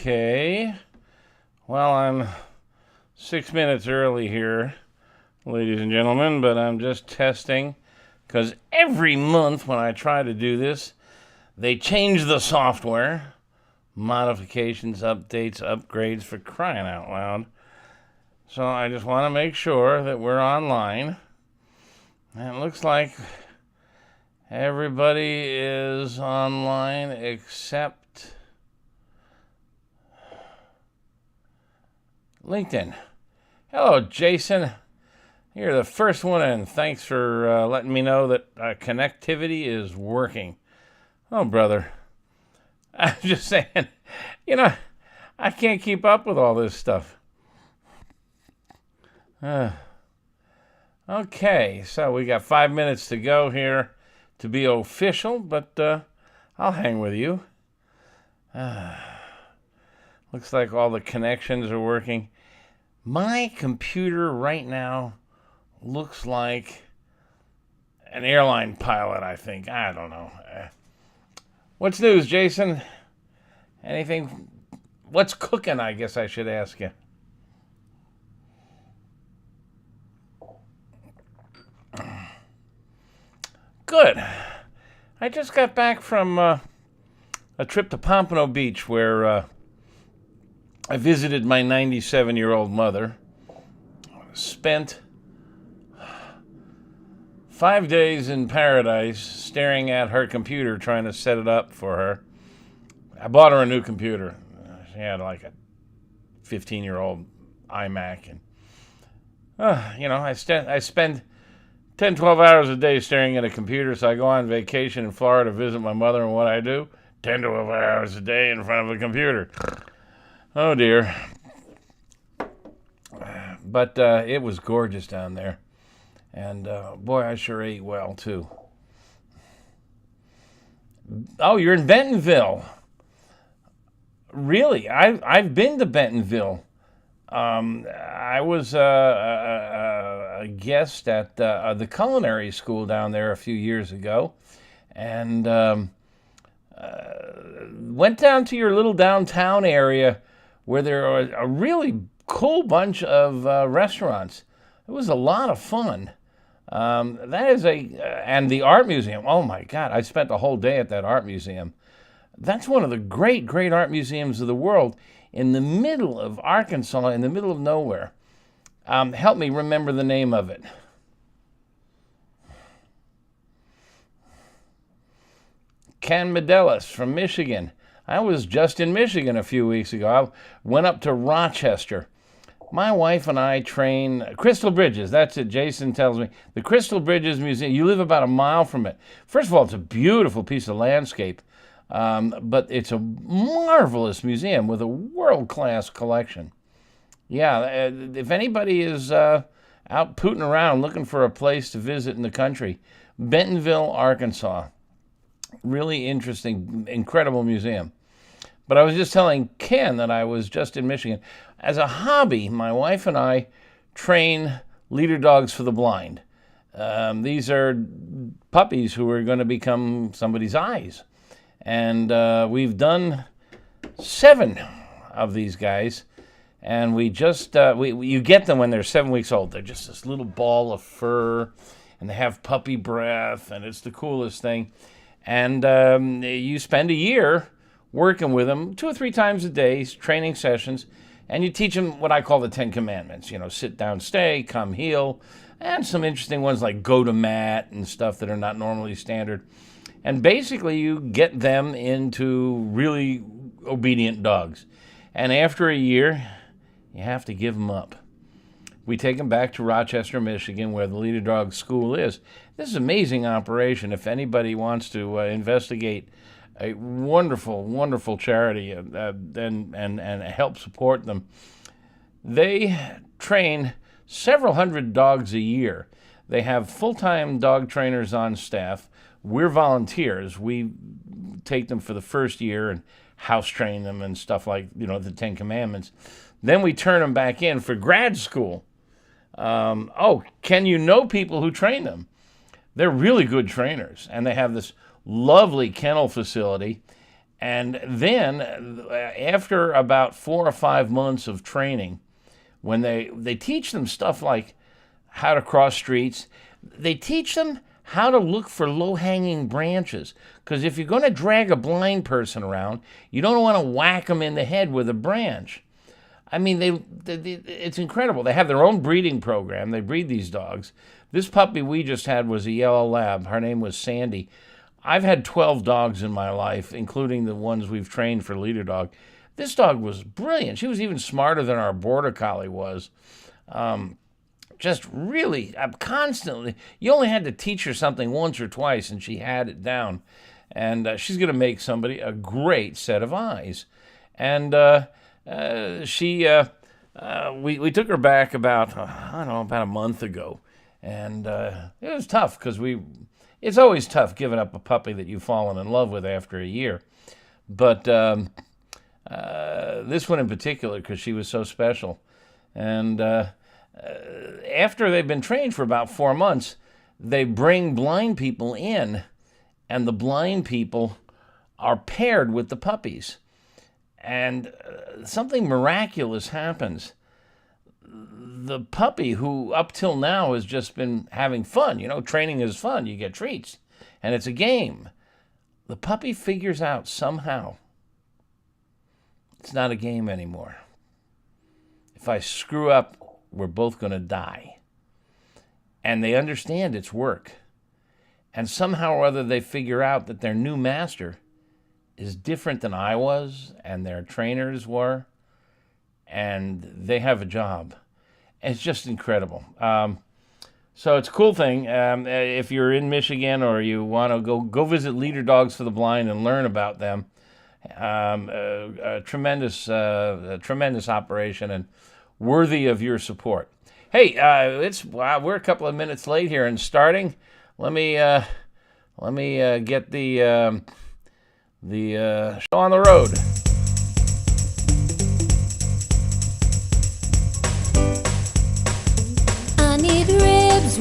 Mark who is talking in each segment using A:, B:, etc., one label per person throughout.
A: Okay. Well, I'm 6 minutes early here, ladies and gentlemen, but I'm just testing because every month when I try to do this, they change the software. Modifications, updates, upgrades, for crying out loud. So I just want to make sure that we're online. And it looks like everybody is online except LinkedIn. Hello, Jason. You're the first one in. Thanks for letting me know that connectivity is working. Oh, brother. I'm just saying, I can't keep up with all this stuff. Okay, so we got 5 minutes to go here to be official, but I'll hang with you. Looks like all the connections are working. My computer right now looks like an airline pilot, I think. I don't know. What's news, Jason? Anything? What's cooking, I guess I should ask you. Good. I just got back from a trip to Pompano Beach where I visited my 97-year-old mother. Spent 5 days in paradise staring at her computer trying to set it up for her. I bought her a new computer. She had like a 15-year-old iMac. And, I spend 10, 12 hours a day staring at a computer, so I go on vacation in Florida to visit my mother, and what I do? 10, 12 hours a day in front of a computer. Oh, dear. But it was gorgeous down there. And, boy, I sure ate well, too. Oh, you're in Bentonville. Really? I've been to Bentonville. I was a guest at the culinary school down there a few years ago, and went down to your little downtown area where there was a really cool bunch of restaurants. It was a lot of fun. And the art museum. Oh my God, I spent a whole day at that art museum. That's one of the great, great art museums of the world in the middle of Arkansas, in the middle of nowhere. Help me remember the name of it. Ken Medelis from Michigan. I was just in Michigan a few weeks ago. I went up to Rochester. My wife and I train Crystal Bridges. That's it, Jason tells me. The Crystal Bridges Museum. You live about a mile from it. First of all, it's a beautiful piece of landscape. But it's a marvelous museum with a world-class collection. Yeah, if anybody is out pooting around looking for a place to visit in the country, Bentonville, Arkansas. Really interesting, incredible museum. But I was just telling Ken that I was just in Michigan. As a hobby, my wife and I train leader dogs for the blind. These are puppies who are going to become somebody's eyes. And we've done 7 of these guys, and we just you get them when they're 7 weeks old. They're just this little ball of fur, and they have puppy breath, and it's the coolest thing. And you spend a year working with them 2 or 3 times a day, training sessions, and you teach them what I call the 10 Commandments. Sit down, stay, come, heel, and some interesting ones like go to mat and stuff that are not normally standard. And basically, you get them into really obedient dogs. And after a year, you have to give them up. We take them back to Rochester, Michigan, where the Leader Dog School is. This is an amazing operation. If anybody wants to investigate a wonderful, wonderful charity and help support them, they train several hundred dogs a year. They have full-time dog trainers on staff. We're volunteers. We take them for the first year and house train them and stuff like, the 10 Commandments. Then we turn them back in for grad school. Can you know people who train them? They're really good trainers, and they have this lovely kennel facility. And then after about 4 or 5 months of training, when they teach them stuff like how to cross streets, they teach them how to look for low-hanging branches. Because if you're going to drag a blind person around, you don't want to whack them in the head with a branch. I mean, it's incredible. They have their own breeding program. They breed these dogs. This puppy we just had was a yellow lab. Her name was Sandy. I've had 12 dogs in my life, including the ones we've trained for leader dog. This dog was brilliant. She was even smarter than our border collie was. Just really, constantly, you only had to teach her something once or twice, and she had it down. And she's going to make somebody a great set of eyes. And we took her back about a month ago. And it was tough because it's always tough giving up a puppy that you've fallen in love with after a year. But this one in particular, because she was so special. And after they've been trained for about 4 months, they bring blind people in, and the blind people are paired with the puppies. And something miraculous happens. The puppy, who up till now has just been having fun, training is fun, you get treats, and it's a game. The puppy figures out somehow it's not a game anymore. If I screw up, we're both going to die. And they understand it's work. And somehow or other they figure out that their new master is different than I was and their trainers were, and they have a job. And it's just incredible. So it's a cool thing. If you're in Michigan or you want to go visit Leader Dogs for the Blind and learn about them, a tremendous operation and worthy of your support. Hey, we're a couple of minutes late here and starting. Let me get the show on the road.
B: I need ribs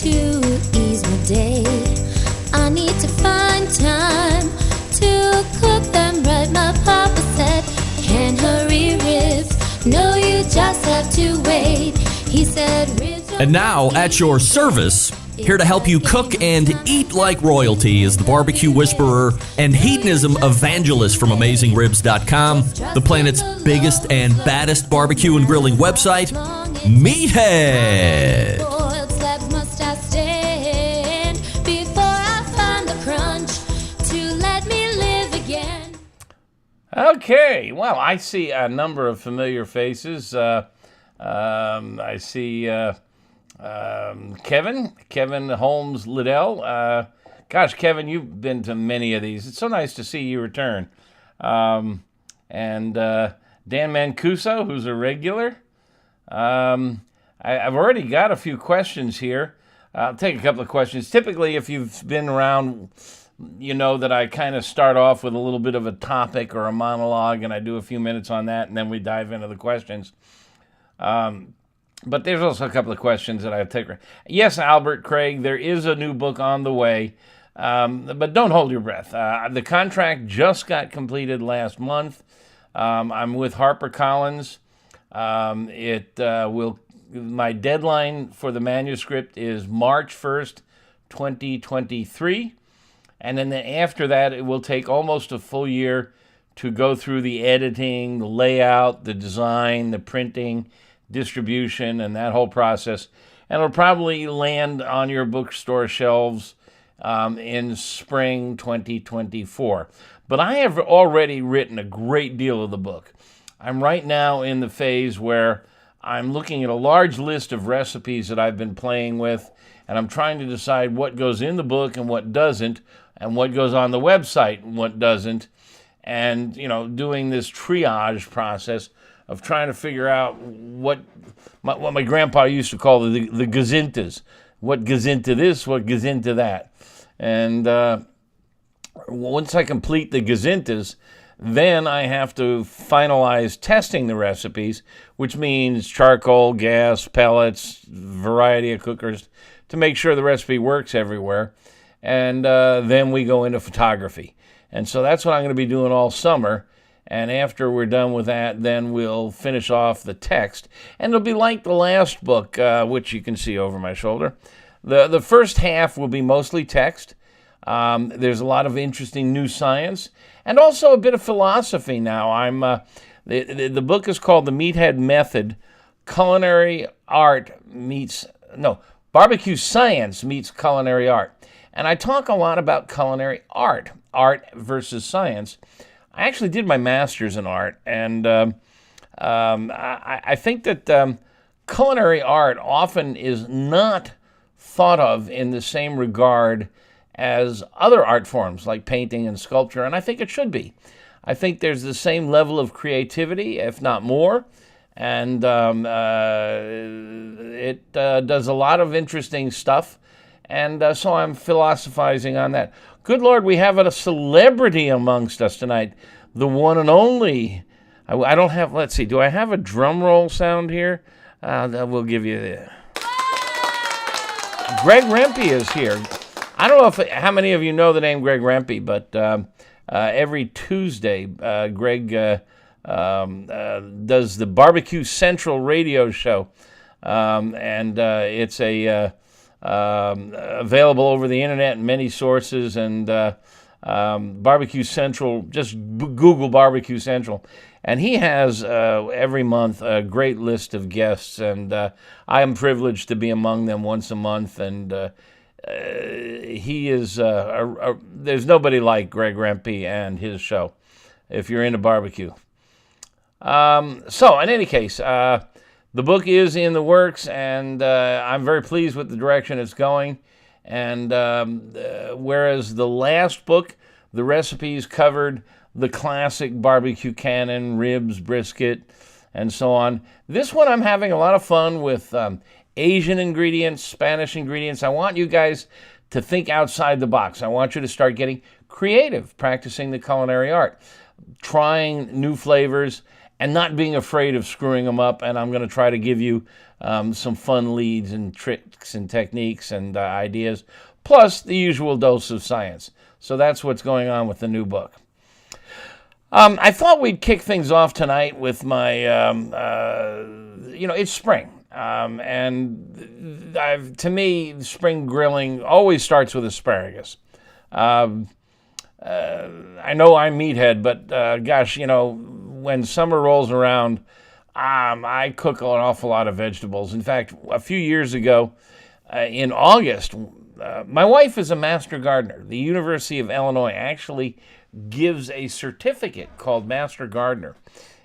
B: to ease my day. I need to find time to cook them right. My papa said, can't hurry ribs. No, you just have to wait. He said ribs.
C: And now at your service, here to help you cook and eat like royalty is the barbecue whisperer and hedonism evangelist from AmazingRibs.com, the planet's biggest and baddest barbecue and grilling website, Meathead.
B: Boiled slabs must I stand before I find the crunch to let me live again.
A: Okay, well, I see a number of familiar faces. I see Kevin Holmes Liddell. Gosh, Kevin, you've been to many of these. It's so nice to see you return. And Dan Mancuso, who's a regular. I've already got a few questions here. I'll take a couple of questions. Typically, if you've been around, you know that I kind of start off with a little bit of a topic or a monologue, and I do a few minutes on that, and then we dive into the questions. But there's also a couple of questions that I take. Yes, Albert Craig, there is a new book on the way, but don't hold your breath. The contract just got completed last month. I'm with HarperCollins. My deadline for the manuscript is March 1st, 2023. And then after that, it will take almost a full year to go through the editing, the layout, the design, the printing, distribution, and that whole process. And it'll probably land on your bookstore shelves in spring 2024. But I have already written a great deal of the book. I'm right now in the phase where I'm looking at a large list of recipes that I've been playing with, and I'm trying to decide what goes in the book and what doesn't, and what goes on the website and what doesn't, and, doing this triage process of trying to figure out what my grandpa used to call the gazintas. What goes into this, what goes into that. And once I complete the gazintas, then I have to finalize testing the recipes, which means charcoal, gas, pellets, variety of cookers, to make sure the recipe works everywhere. And then we go into photography. And so that's what I'm going to be doing all summer. And after we're done with that, then we'll finish off the text. And it'll be like the last book, which you can see over my shoulder. The first half will be mostly text. There's a lot of interesting new science and also a bit of philosophy now. The book is called The Meathead Method, Barbecue Science Meets Culinary Art. And I talk a lot about culinary art versus science. I actually did my master's in art, and I think that culinary art often is not thought of in the same regard as other art forms like painting and sculpture, and I think it should be. I think there's the same level of creativity, if not more, and it does a lot of interesting stuff, and so I'm philosophizing on that. Good Lord, we have a celebrity amongst us tonight, the one and only. I don't have, let's see, do I have a drum roll sound here? We'll give you the... Greg Rempe is here. I don't know how many of you know the name Greg Rempe, but every Tuesday, Greg does the Barbecue Central radio show, and it's available over the internet in many sources, and Barbecue Central, just Google Barbecue Central, and he has every month a great list of guests, and I am privileged to be among them once a month, and he is there's nobody like Greg Rempe and his show if you're into barbecue. So in any case, the book is in the works, and I'm very pleased with the direction it's going. And whereas the last book, the recipes covered the classic barbecue canon, ribs, brisket, and so on, this one I'm having a lot of fun with Asian ingredients, Spanish ingredients. I want you guys to think outside the box. I want you to start getting creative, practicing the culinary art, trying new flavors, and not being afraid of screwing them up. And I'm going to try to give you some fun leads and tricks and techniques and ideas, plus the usual dose of science. So that's what's going on with the new book. I thought we'd kick things off tonight with my, it's spring. To me, spring grilling always starts with asparagus. I know I'm meathead, but gosh, when summer rolls around, I cook an awful lot of vegetables. In fact, a few years ago, in August, my wife is a master gardener. The University of Illinois actually gives a certificate called Master Gardener,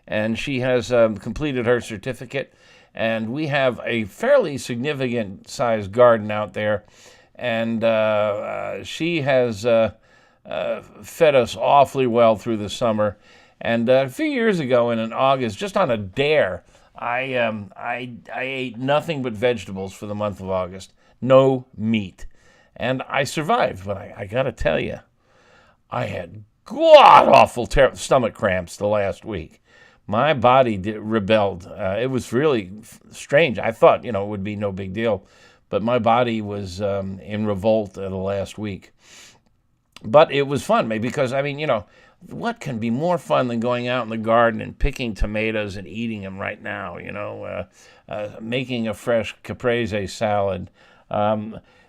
A: and she has completed her certificate. And we have a fairly significant sized garden out there, and she has fed us awfully well through the summer. And a few years ago, in August, just on a dare, I ate nothing but vegetables for the month of August, no meat, and I survived. But I got to tell you, I had god-awful stomach cramps the last week. My body rebelled. It was really strange. I thought, it would be no big deal, but my body was in revolt the last week. But it was fun, maybe because, what can be more fun than going out in the garden and picking tomatoes and eating them right now, making a fresh caprese salad.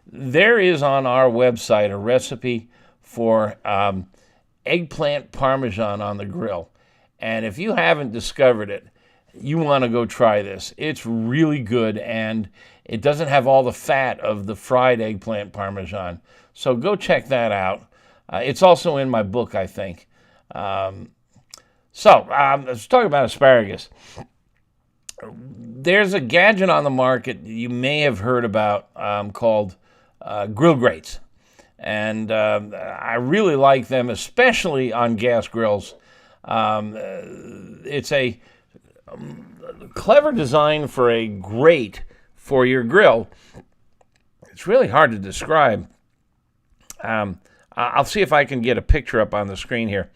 A: There is on our website a recipe for eggplant parmesan on the grill. And if you haven't discovered it, you want to go try this. It's really good, and it doesn't have all the fat of the fried eggplant parmesan. So go check that out. It's also in my book, I think. Let's talk about asparagus. There's a gadget on the market you may have heard about called grill grates. And I really like them, especially on gas grills. It's a clever design for a grate for your grill. It's really hard to describe. I'll see if I can get a picture up on the screen here.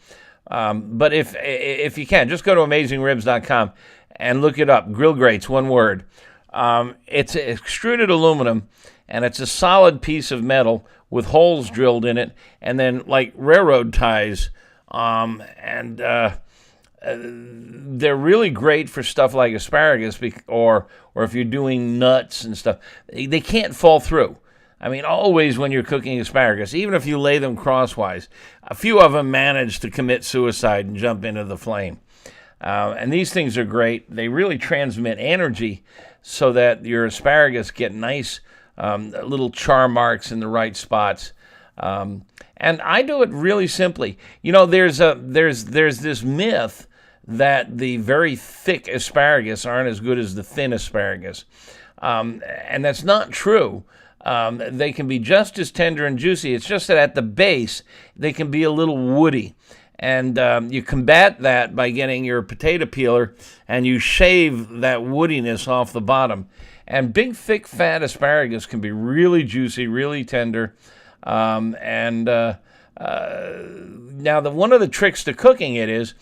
A: But if you can, just go to AmazingRibs.com and look it up. Grill grates, one word. It's extruded aluminum, and it's a solid piece of metal with holes drilled in it, and then like railroad ties. They're really great for stuff like asparagus, or if you're doing nuts and stuff. They can't fall through. I mean, always when you're cooking asparagus, even if you lay them crosswise, a few of them manage to commit suicide and jump into the flame. And these things are great. They really transmit energy so that your asparagus get nice little char marks in the right spots. And I do it really simply. You know, there's this myth that the very thick asparagus aren't as good as the thin asparagus. And that's not true. They can be just as tender and juicy. It's just that at the base, they can be a little woody. And you combat that by getting your potato peeler and you shave that woodiness off the bottom. And big, thick, fat asparagus can be really juicy, really tender. Now, one of the tricks to cooking it is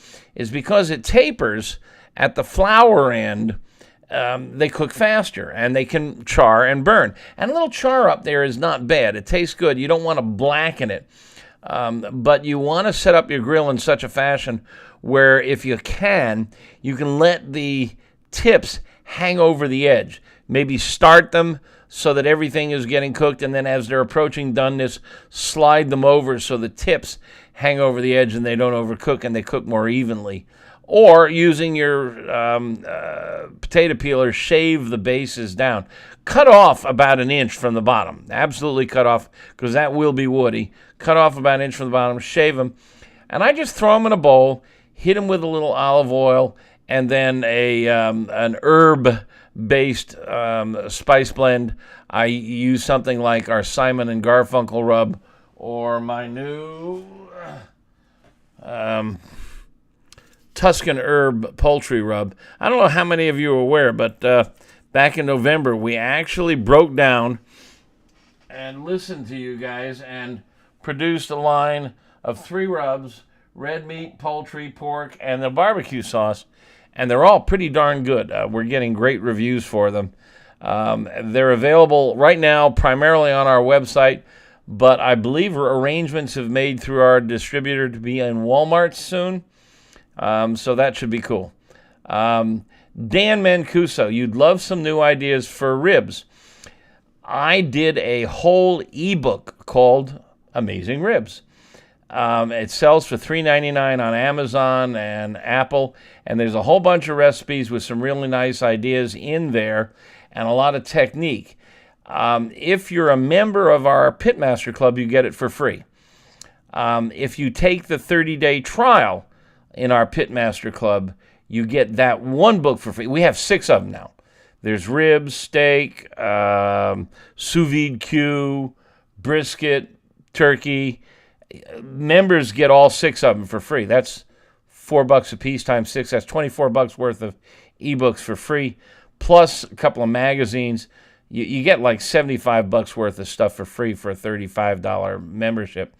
A: because it tapers at the flour end, they cook faster and they can char and burn. And a little char up there is not bad. It tastes good. You don't want to blacken it. But you want to set up your grill in such a fashion where, if you can let the tips hang over the edge. Maybe start them so that everything is getting cooked, and then as they're approaching doneness, slide them over so the tips hang over the edge and they don't overcook and they cook more evenly. Or using your potato peeler, shave the bases down. Cut off about an inch from the bottom. Absolutely cut off, because that will be woody. Cut off about an inch from the bottom, shave them. And I just throw them in a bowl, hit them with a little olive oil, and then an herb-based spice blend. I use something like our Simon and Garfunkel rub, or my new Tuscan herb poultry rub. I don't know how many of you are aware, but back in November, we actually broke down and listened to you guys and produced a line of 3 rubs: red meat, poultry, pork, and the barbecue sauce. And they're all pretty darn good. We're getting great reviews for them. They're available right now primarily on our website, but I believe arrangements have made through our distributor to be in Walmart soon. So that should be cool. Dan Mancuso, you'd love some new ideas for ribs. I did a whole ebook called Amazing Ribs. It sells for $3.99 on Amazon and Apple, and there's a whole bunch of recipes with some really nice ideas in there and a lot of technique. If you're a member of our Pitmaster Club, you get it for free. If you take the 30-day trial in our Pitmaster Club, you get that one book for free. We have 6 of them now. There's ribs, steak, sous vide Q, brisket, turkey. Members get all 6 of them for free. That's $4 a piece times 6. That's $24 worth of ebooks for free, plus a couple of magazines. You get like $75 worth of stuff for free for a $35 membership.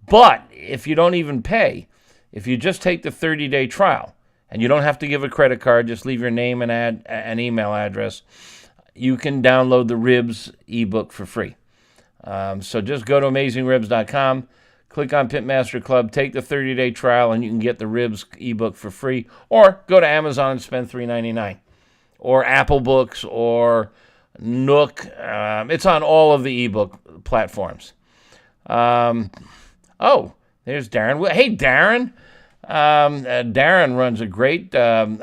A: But if you don't even pay, if you just take the 30-day trial, and you don't have to give a credit card, just leave your name and an email address, you can download the Ribs ebook for free. So just go to AmazingRibs.com, click on Pitmaster Club, take the 30-day trial, and you can get the Ribs ebook for free. Or go to Amazon and spend $3.99. Or Apple Books or Nook. It's on all of the ebook platforms. There's Darren. Hey, Darren. Darren runs a great blog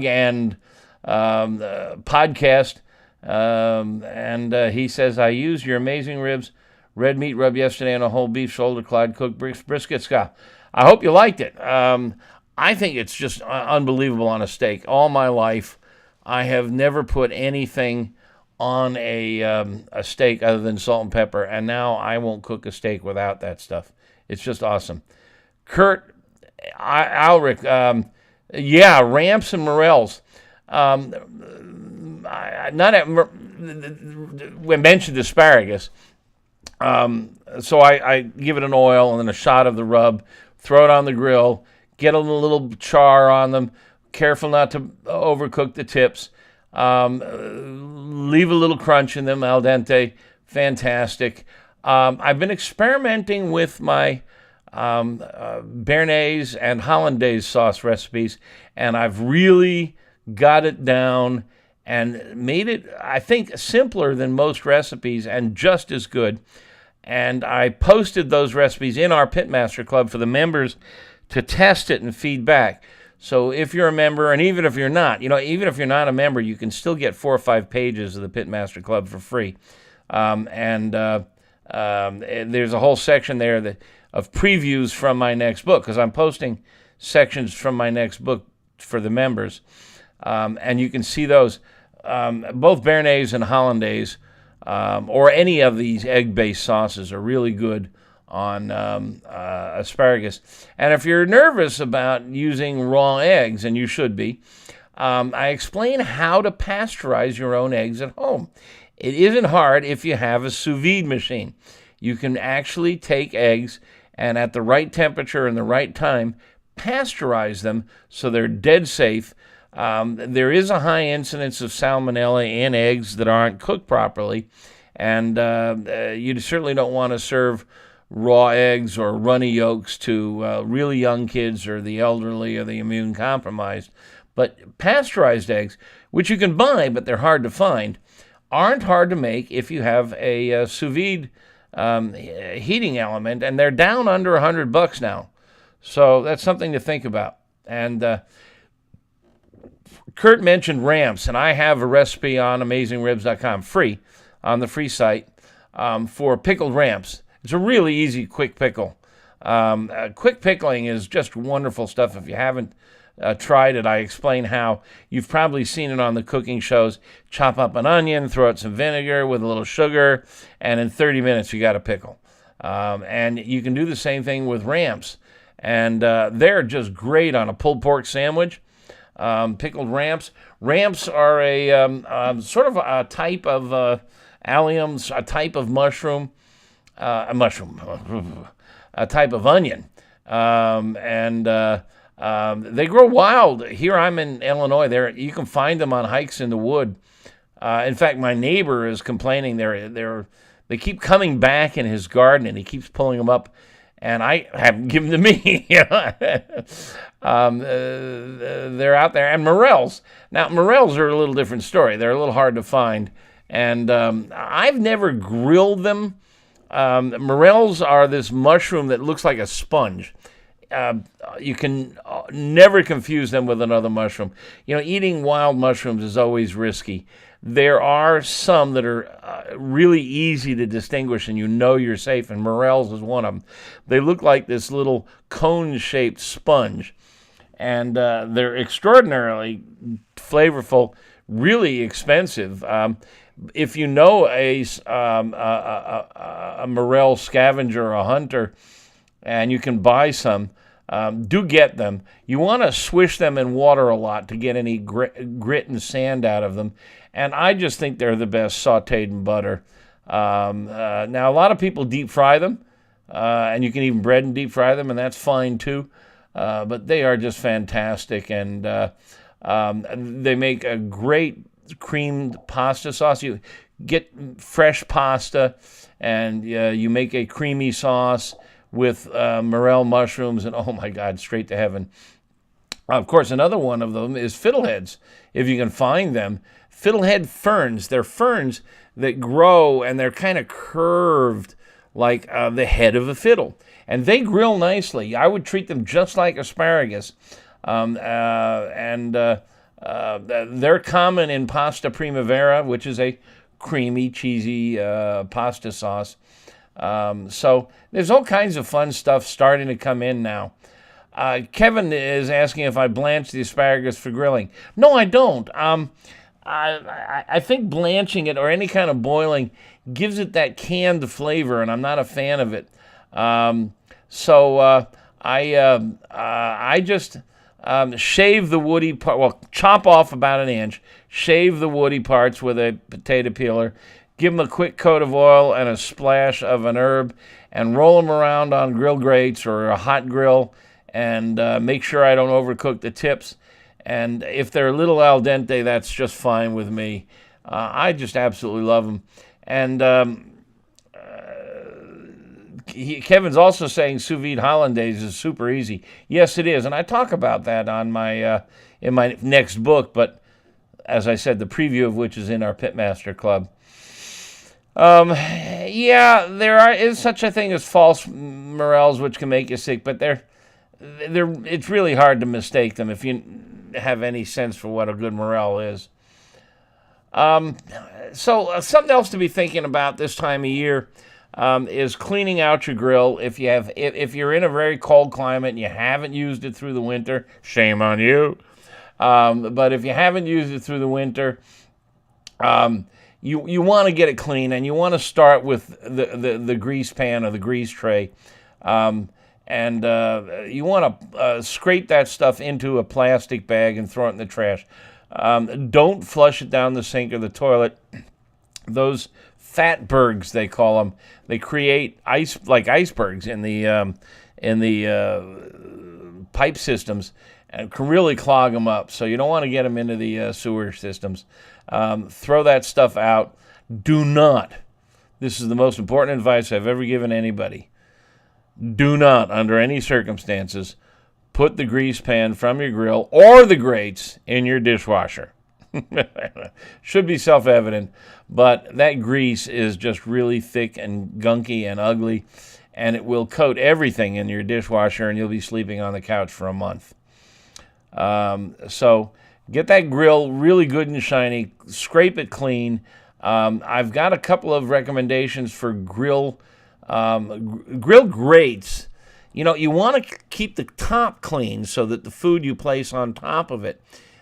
A: and podcast. And he says, I used your Amazing Ribs red meat rub yesterday on a whole beef shoulder Clyde cooked brisket, Scott. I hope you liked it. I think it's just unbelievable on a steak. All my life, I have never put anything on a steak other than salt and pepper, and now I won't cook a steak without that stuff. It's just awesome. Kurt Ulrich, ramps and morels. We mentioned asparagus. So I give it an oil and then a shot of the rub, throw it on the grill, get a little char on them, careful not to overcook the tips. leave a little crunch in them, al dente, fantastic. I've been experimenting with my Béarnaise and Hollandaise sauce recipes, and I've really got it down and made it, I think, simpler than most recipes and just as good. And I posted those recipes in our Pitmaster Club for the members to test it and feedback. So if you're a member, and even if you're not, even if you're not a member, you can still get 4 or 5 pages of the Pitmaster Club for free. There's a whole section there of previews from my next book, because I'm posting sections from my next book for the members. And you can see those, both Béarnaise and Hollandaise, or any of these egg-based sauces are really good on asparagus. And if you're nervous about using raw eggs, and you should be, I explain how to pasteurize your own eggs at home. It isn't hard if you have a sous vide machine. You can actually take eggs and at the right temperature and the right time, pasteurize them so they're dead safe. There is a high incidence of salmonella in eggs that aren't cooked properly, and you certainly don't want to serve raw eggs or runny yolks to really young kids or the elderly or the immune compromised. But pasteurized eggs, which you can buy but they're hard to find, aren't hard to make if you have a sous vide heating element, and they're down under $100 now. So that's something to think about. And Kurt mentioned ramps, and I have a recipe on AmazingRibs.com, free, on the free site, for pickled ramps. It's a really easy, quick pickle. Quick pickling is just wonderful stuff. If you haven't tried it, I explain how. You've probably seen it on the cooking shows. Chop up an onion, throw out some vinegar with a little sugar, and in 30 minutes you got a pickle. And you can do the same thing with ramps. And they're just great on a pulled pork sandwich. Pickled ramps. Ramps are a sort of a type of alliums, a type of mushroom, a type of onion. They grow wild. Here I'm in Illinois. You can find them on hikes in the wood. In fact, my neighbor is complaining they keep coming back in his garden, and he keeps pulling them up, and I haven't given them to me. They're out there. And morels. Now, morels are a little different story. They're a little hard to find, and I've never grilled them. Morels are this mushroom that looks like a sponge. You can never confuse them with another mushroom. Eating wild mushrooms is always risky. There are some that are really easy to distinguish, and you're safe, and morels is one of them. They look like this little cone-shaped sponge, and they're extraordinarily flavorful, really expensive. If you know a morel scavenger or a hunter, and you can buy some, do get them. You want to swish them in water a lot to get any grit and sand out of them. And I just think they're the best sauteed in butter. Now, a lot of people deep fry them, and you can even bread and deep fry them, and that's fine too. But they are just fantastic, and they make a great creamed pasta sauce. You get fresh pasta, and you make a creamy sauce with morel mushrooms, and oh my God, straight to heaven. Of course, another one of them is fiddleheads, if you can find them. Fiddlehead ferns. They're ferns that grow, and they're kind of curved like the head of a fiddle. And they grill nicely. I would treat them just like asparagus. They're common in pasta primavera, which is a creamy, cheesy pasta sauce. So there's all kinds of fun stuff starting to come in now. Kevin is asking if I blanch the asparagus for grilling. No, I don't. I think blanching it or any kind of boiling gives it that canned flavor, and I'm not a fan of it. I just shave the woody part. Well, chop off about an inch. Shave the woody parts with a potato peeler. Give them a quick coat of oil and a splash of an herb, and roll them around on grill grates or a hot grill, and make sure I don't overcook the tips. And if they're a little al dente, that's just fine with me. I just absolutely love them. And Kevin's also saying sous vide hollandaise is super easy. Yes, it is, and I talk about that on my in my next book. But as I said, the preview of which is in our Pitmaster Club. Yeah, is such a thing as false morels, which can make you sick, but it's really hard to mistake them if you have any sense for what a good morel is. So something else to be thinking about this time of year is cleaning out your grill. If you're in a very cold climate and you haven't used it through the winter, shame on you. But if you haven't used it through the winter, you want to get it clean, and you want to start with the grease pan or the grease tray. And you want to scrape that stuff into a plastic bag and throw it in the trash. Don't flush it down the sink or the toilet. Those fatbergs, they call them, they create icebergs in the pipe systems and can really clog them up. So you don't want to get them into the sewer systems. Throw that stuff out. Do not, this is the most important advice I've ever given anybody, do not, under any circumstances, put the grease pan from your grill or the grates in your dishwasher. Should be self-evident, but that grease is just really thick and gunky and ugly, and it will coat everything in your dishwasher, and you'll be sleeping on the couch for a month. So get that grill really good and shiny, scrape it clean. I've got a couple of recommendations for grill grates. You know, you want to keep the top clean so that the food you place on top of it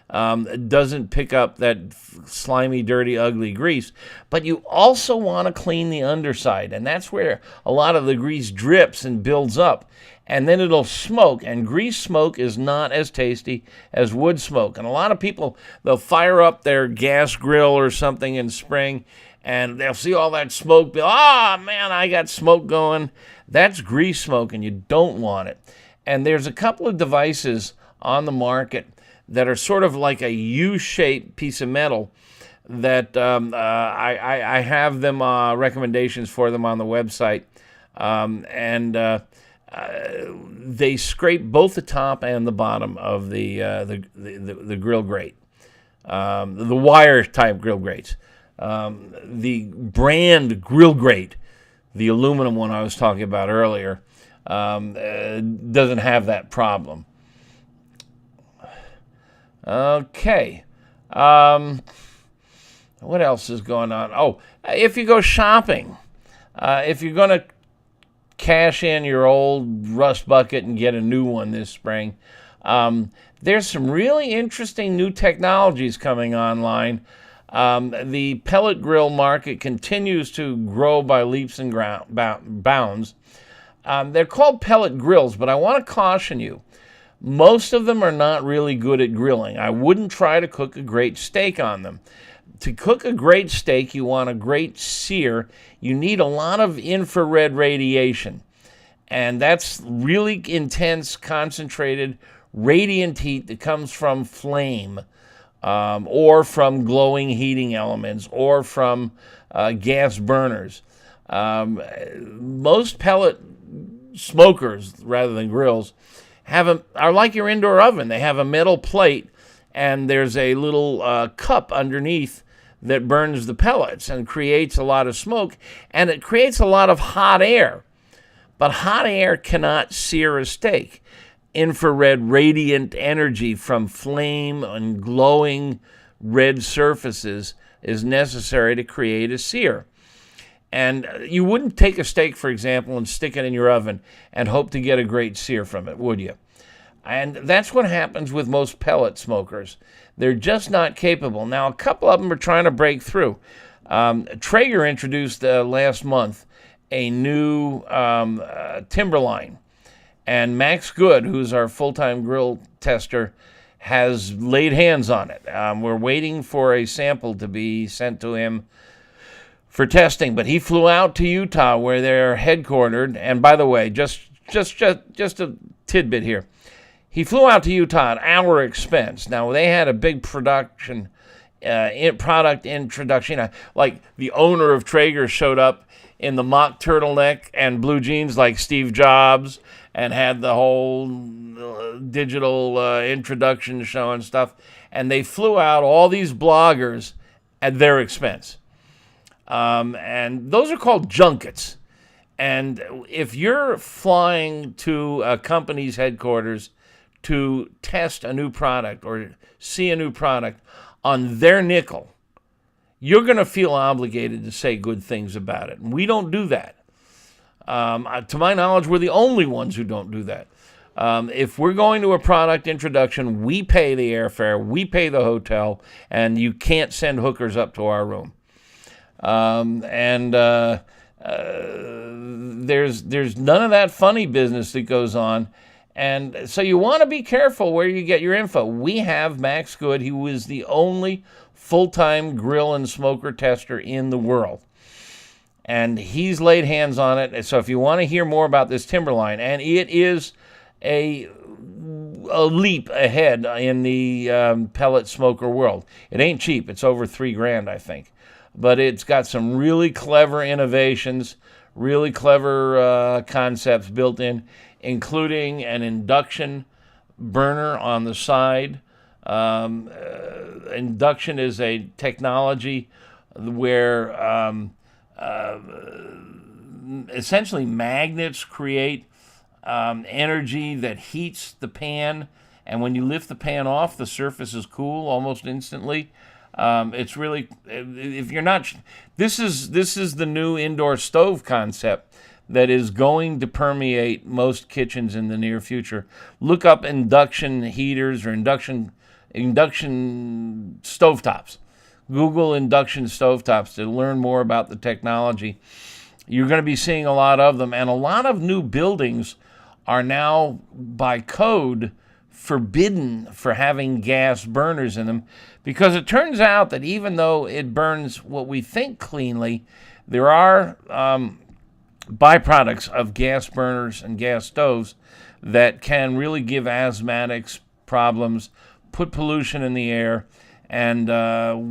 A: doesn't pick up that slimy, dirty, ugly grease. But you also want to clean the underside, and that's where a lot of the grease drips and builds up. And then it'll smoke, and grease smoke is not as tasty as wood smoke. And a lot of people, they'll fire up their gas grill or something in spring, and they'll see all that smoke. Man, I got smoke going. That's grease smoke, and you don't want it. And there's a couple of devices on the market that are sort of like a U-shaped piece of metal that I have them recommendations for them on the website. They scrape both the top and the bottom of the grill grate, the wire type grill grates. The brand grill grate, the aluminum one I was talking about earlier, doesn't have that problem. Okay. What else is going on? Oh, if you go shopping, if you're going to cash in your old rust bucket and get a new one this spring, there's some really interesting new technologies coming online. The pellet grill market continues to grow by leaps and bounds. They're called pellet grills, but I want to caution you. Most of them are not really good at grilling. I wouldn't try to cook a great steak on them. To cook a great steak, you want a great sear. You need a lot of infrared radiation. And that's really intense, concentrated, radiant heat that comes from flame, or from glowing heating elements, or from gas burners. Most pellet smokers, rather than grills, are like your indoor oven. They have a metal plate, and there's a little cup underneath that burns the pellets and creates a lot of smoke, and it creates a lot of hot air. But hot air cannot sear a steak. Infrared radiant energy from flame and glowing red surfaces is necessary to create a sear. And you wouldn't take a steak, for example, and stick it in your oven and hope to get a great sear from it, would you? And that's what happens with most pellet smokers. They're just not capable. Now, a couple of them are trying to break through. Traeger introduced last month a new Timberline. And Max Good, who's our full-time grill tester, has laid hands on it. We're waiting for a sample to be sent to him for testing, but he flew out to Utah where they're headquartered. And by the way, just a tidbit here. He flew out to Utah at our expense. Now, they had a big production product introduction. Like the owner of Traeger showed up in the mock turtleneck and blue jeans like Steve Jobs, and had the whole digital introduction show and stuff. And they flew out all these bloggers at their expense. And those are called junkets. And if you're flying to a company's headquarters to test a new product or see a new product on their nickel, you're going to feel obligated to say good things about it. And we don't do that. To my knowledge, we're the only ones who don't do that. If we're going to a product introduction, we pay the airfare, we pay the hotel, and you can't send hookers up to our room. There's none of that funny business that goes on. And so you want to be careful where you get your info. We have Max Good. He was the only full-time grill and smoker tester in the world. And he's laid hands on it. So if you want to hear more about this Timberline, and it is a leap ahead in the pellet smoker world. It ain't cheap. It's over $3,000, I think. But it's got some really clever innovations, really clever concepts built in, including an induction burner on the side. Induction is a technology where essentially magnets create energy that heats the pan, and when you lift the pan off, the surface is cool almost instantly. It's really, if you're not, this is the new indoor stove concept that is going to permeate most kitchens in the near future. Look up induction heaters or induction stovetops. Google induction stovetops to learn more about the technology. You're going to be seeing a lot of them, and a lot of new buildings are now by code forbidden for having gas burners in them, because it turns out that even though it burns what we think cleanly, there are byproducts of gas burners and gas stoves that can really give asthmatics problems, put pollution in the air, and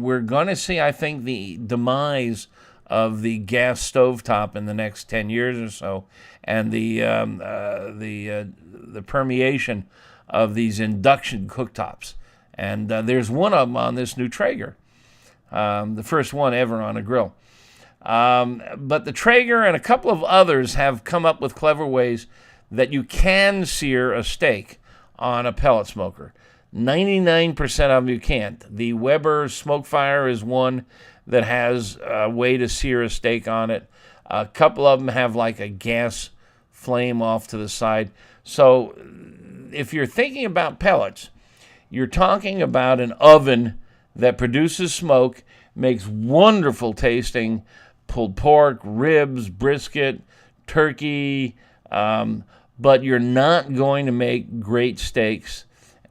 A: we're going to see, I think, the demise of the gas stovetop in the next 10 years or so, and the permeation of these induction cooktops. And there's one of them on this new Traeger, the first one ever on a grill. But the Traeger and a couple of others have come up with clever ways that you can sear a steak on a pellet smoker. 99% of them you can't. The Weber Smokefire is one that has a way to sear a steak on it. A couple of them have like a gas flame off to the side. So if you're thinking about pellets, you're talking about an oven that produces smoke, makes wonderful tasting pulled pork, ribs, brisket, turkey, but you're not going to make great steaks,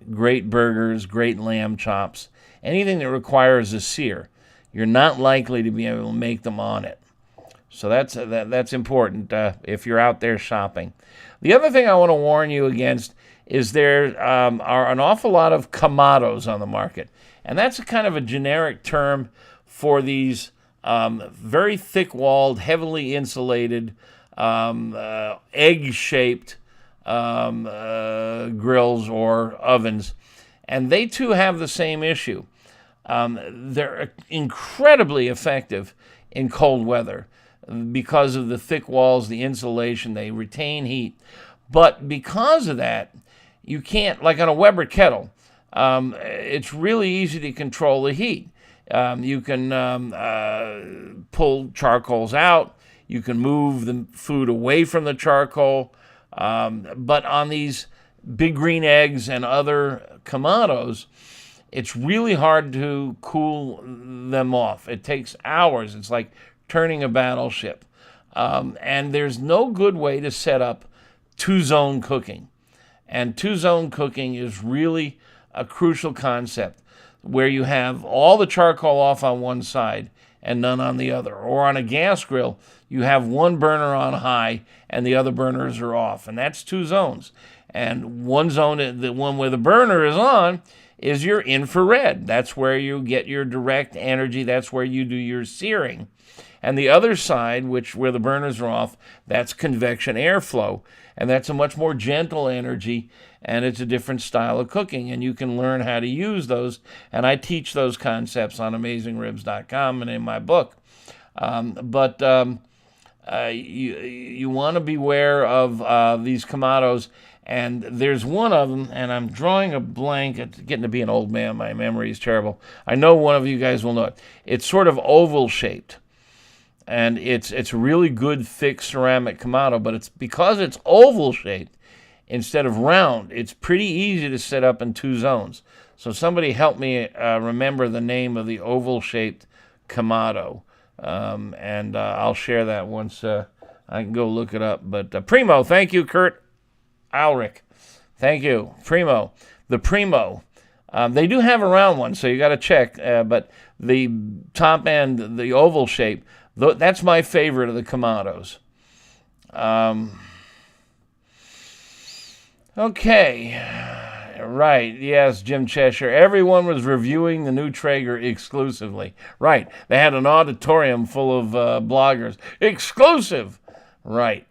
A: great burgers, great lamb chops, anything that requires a sear. You're not likely to be able to make them on it. So that's important if you're out there shopping. The other thing I want to warn you against is there are an awful lot of Kamados on the market. And that's a kind of a generic term for these very thick-walled, heavily insulated, egg-shaped grills or ovens. And they too have the same issue. They're incredibly effective in cold weather because of the thick walls, the insulation, they retain heat. But because of that, you can't, like on a Weber kettle, it's really easy to control the heat. You can pull charcoals out, you can move the food away from the charcoal, but on these big green eggs and other Kamados, it's really hard to cool them off. It takes hours. It's like turning a battleship. And there's no good way to set up two-zone cooking. And two-zone cooking is really a crucial concept where you have all the charcoal off on one side and none on the other. Or on a gas grill, you have one burner on high and the other burners are off. And that's two zones. And one zone, the one where the burner is on, is your infrared. That's where you get your direct energy. That's where you do your searing. And the other side, where the burners are off, that's convection airflow. And that's a much more gentle energy, and it's a different style of cooking. And you can learn how to use those. And I teach those concepts on AmazingRibs.com and in my book. You want to beware of these Kamados. And there's one of them, and I'm drawing a blank. It's getting to be an old man. My memory is terrible. I know one of you guys will know it. It's sort of oval-shaped. And it's really good, thick ceramic Kamado, but it's because it's oval-shaped instead of round, it's pretty easy to set up in 2 zones. So somebody help me remember the name of the oval-shaped Kamado, and I'll share that once I can go look it up. But Primo, thank you, Kurt Ulrich. Thank you, Primo. The Primo. They do have a round one, so you got to check, but the top end, the oval shape, that's my favorite of the Kamados. Okay. Right. Yes, Jim Cheshire. Everyone was reviewing the new Traeger exclusively. Right. They had an auditorium full of bloggers. Exclusive. Right.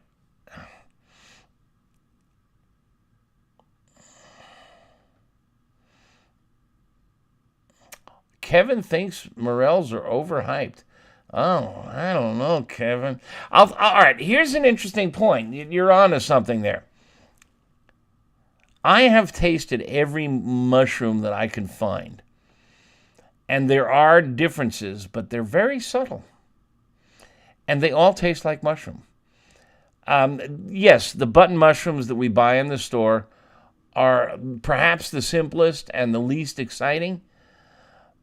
A: Kevin thinks Morels are overhyped. Oh, I don't know, Kevin. All right, here's an interesting point. You're onto something there. I have tasted every mushroom that I can find. And there are differences, but they're very subtle. And they all taste like mushroom. Yes, the button mushrooms that we buy in the store are perhaps the simplest and the least exciting.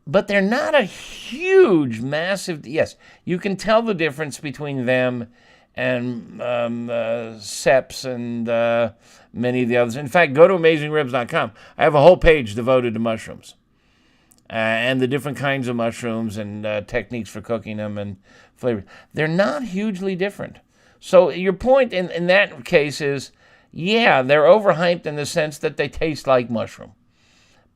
A: But they're not a huge, massive... Yes, you can tell the difference between them and Seps and many of the others. In fact, go to AmazingRibs.com. I have a whole page devoted to mushrooms and the different kinds of mushrooms and techniques for cooking them and flavor. They're not hugely different. So your point in that case is, yeah, they're overhyped in the sense that they taste like mushroom.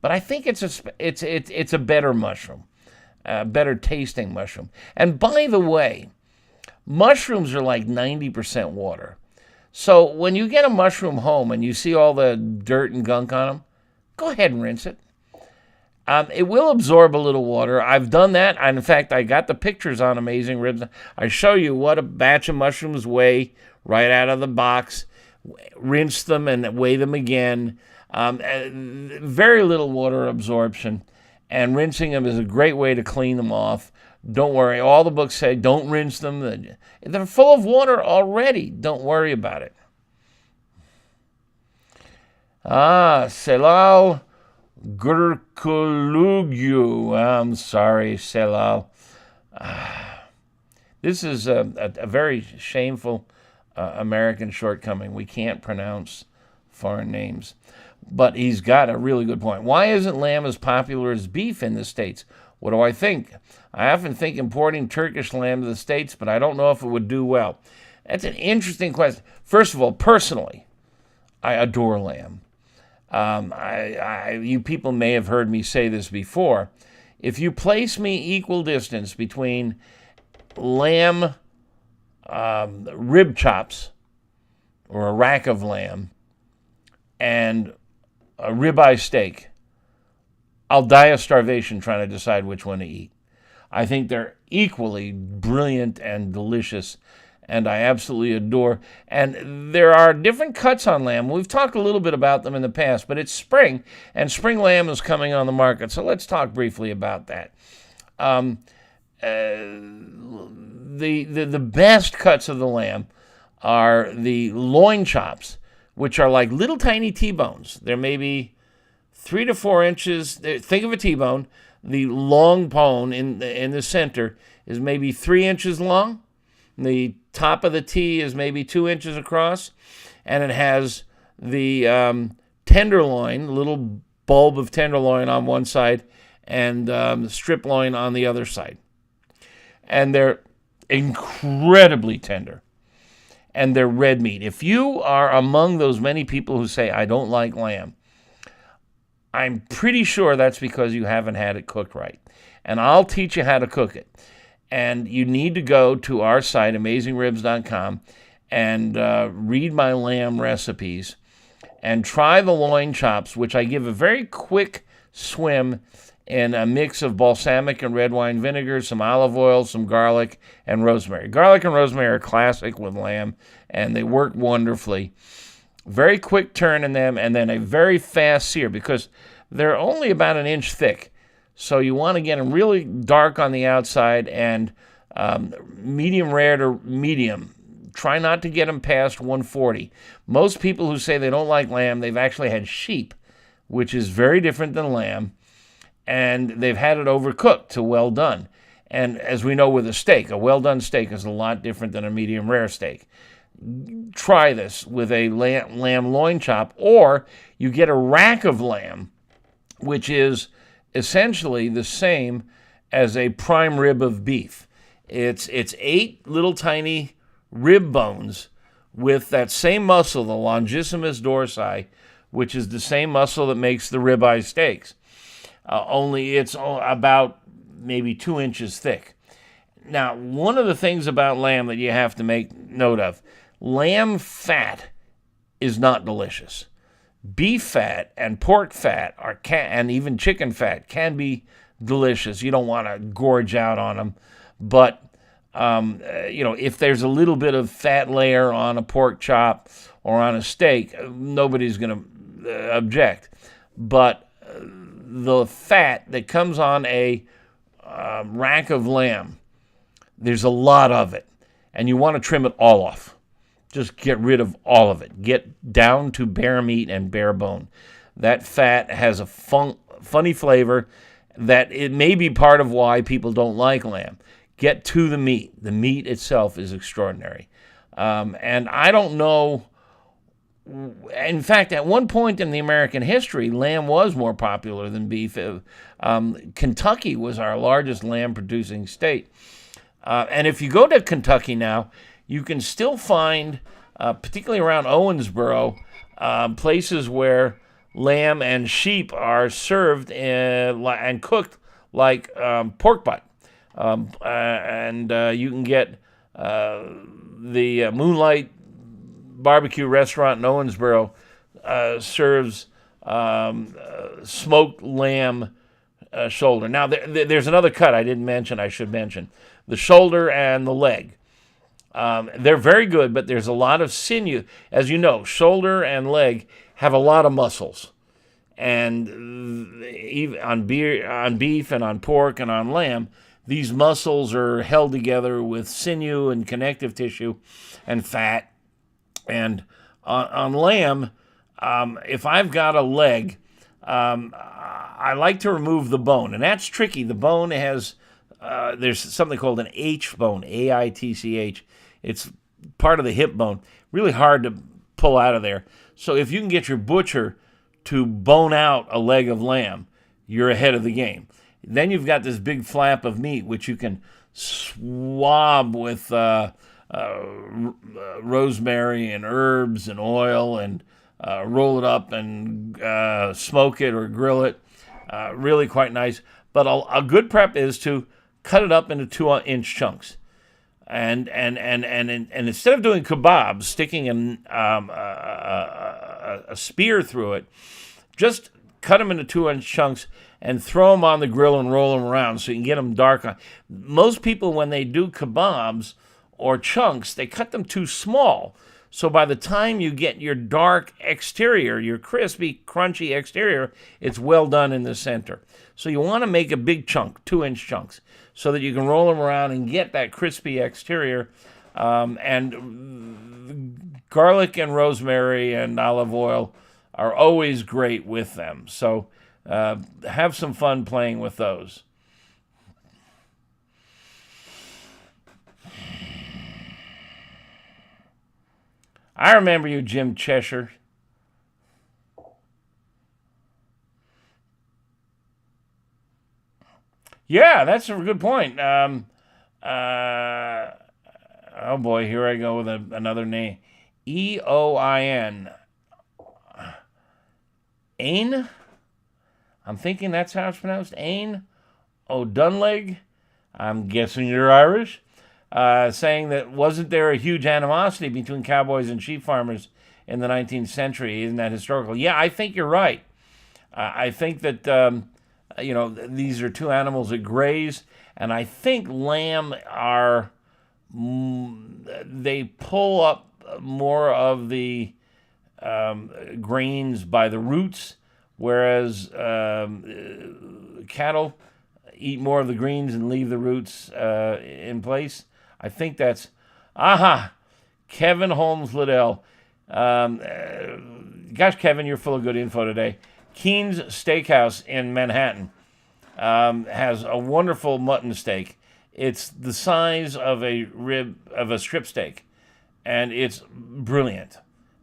A: But I think it's a better mushroom, better tasting mushroom. And by the way, mushrooms are like 90% water. So when you get a mushroom home and you see all the dirt and gunk on them, go ahead and rinse it. It will absorb a little water. I've done that. In fact, I got the pictures on Amazing Ribs. I show you what a batch of mushrooms weigh right out of the box. Rinse them and weigh them again. Very little water absorption, and rinsing them is a great way to clean them off. Don't worry. All the books say don't rinse them. They're full of water already. Don't worry about it. Selal Gurkulugyu. I'm sorry, Selal. This is a very shameful American shortcoming. We can't pronounce foreign names. But he's got a really good point. Why isn't lamb as popular as beef in the States? What do I think? I often think importing Turkish lamb to the States, but I don't know if it would do well. That's an interesting question. First of all, personally, I adore lamb. You people may have heard me say this before. If you place me equal distance between lamb rib chops or a rack of lamb and a ribeye steak, I'll die of starvation trying to decide which one to eat. I think they're equally brilliant and delicious, and I absolutely adore. And there are different cuts on lamb. We've talked a little bit about them in the past, but it's spring, and spring lamb is coming on the market. So let's talk briefly about that. The best cuts of the lamb are the loin chops, which are like little tiny T-bones. They're maybe 3 to 4 inches. Think of a T-bone. The long bone in the center is maybe 3 inches long. The top of the T is maybe 2 inches across. And it has the tenderloin, little bulb of tenderloin on one side, and strip loin on the other side. And they're incredibly tender. And they're red meat. If you are among those many people who say, I don't like lamb, I'm pretty sure that's because you haven't had it cooked right. And I'll teach you how to cook it. And you need to go to our site, AmazingRibs.com, and read my lamb recipes and try the loin chops, which I give a very quick swim in a mix of balsamic and red wine vinegar, some olive oil, some garlic, and rosemary. Garlic and rosemary are classic with lamb, and they work wonderfully. Very quick turn in them, and then a very fast sear, because they're only about an inch thick. So you want to get them really dark on the outside and medium rare to medium. Try not to get them past 140. Most people who say they don't like lamb, they've actually had sheep, which is very different than lamb, and they've had it overcooked to well done. And as we know with a steak, a well done steak is a lot different than a medium rare steak. Try this with a lamb loin chop, or you get a rack of lamb, which is essentially the same as a prime rib of beef. It's 8 little tiny rib bones with that same muscle, the longissimus dorsi, which is the same muscle that makes the ribeye steaks. Only it's about maybe 2 inches thick. Now, one of the things about lamb that you have to make note of, lamb fat is not delicious. Beef fat and pork fat and even chicken fat can be delicious. You don't want to gorge out on them. But, if there's a little bit of fat layer on a pork chop or on a steak, nobody's going to object. But the fat that comes on a rack of lamb, there's a lot of it. And you want to trim it all off. Just get rid of all of it. Get down to bare meat and bare bone. That fat has a funny flavor that it may be part of why people don't like lamb. Get to the meat. The meat itself is extraordinary. And I don't know. In fact, at one point in the American history, lamb was more popular than beef. Kentucky was our largest lamb-producing state. And if you go to Kentucky now, you can still find, particularly around Owensboro, places where lamb and sheep are served and cooked like pork butt. And you can get the Moonlight Barbecue Restaurant in Owensboro serves smoked lamb shoulder. Now, there's another cut I didn't mention, I should mention. The shoulder and the leg. They're very good, but there's a lot of sinew. As you know, shoulder and leg have a lot of muscles. And even on beef and on pork and on lamb, these muscles are held together with sinew and connective tissue and fat. And on lamb, if I've got a leg, I like to remove the bone. And that's tricky. The bone has, there's something called an H bone, AITCH. It's part of the hip bone. Really hard to pull out of there. So if you can get your butcher to bone out a leg of lamb, you're ahead of the game. Then you've got this big flap of meat, which you can swab with rosemary and herbs and oil and roll it up and smoke it or grill it. Really quite nice. But a good prep is to cut it up into 2-inch chunks. And instead of doing kebabs, sticking a spear through it, just cut them into 2-inch chunks and throw them on the grill and roll them around so you can get them dark. Most people, when they do kebabs or chunks, they cut them too small. So by the time you get your dark exterior, your crispy, crunchy exterior, it's well done in the center. So you want to make a big chunk, 2-inch chunks, so that you can roll them around and get that crispy exterior. And garlic and rosemary and olive oil are always great with them. So have some fun playing with those. I remember you, Jim Cheshire. Yeah, that's a good point. Oh boy, here I go with another name. Eoin. Ain? I'm thinking that's how it's pronounced, Ain O'Dunleg. I'm guessing you're Irish. Saying that wasn't there a huge animosity between cowboys and sheep farmers in the 19th century? Isn't that historical? Yeah, I think you're right. I think that, these are two animals that graze, and I think lamb are, they pull up more of the grains by the roots, whereas cattle eat more of the greens and leave the roots in place. I think that's, Kevin Holmes Liddell. Gosh, Kevin, you're full of good info today. Keen's Steakhouse in Manhattan has a wonderful mutton steak. It's the size of a strip steak, and it's brilliant,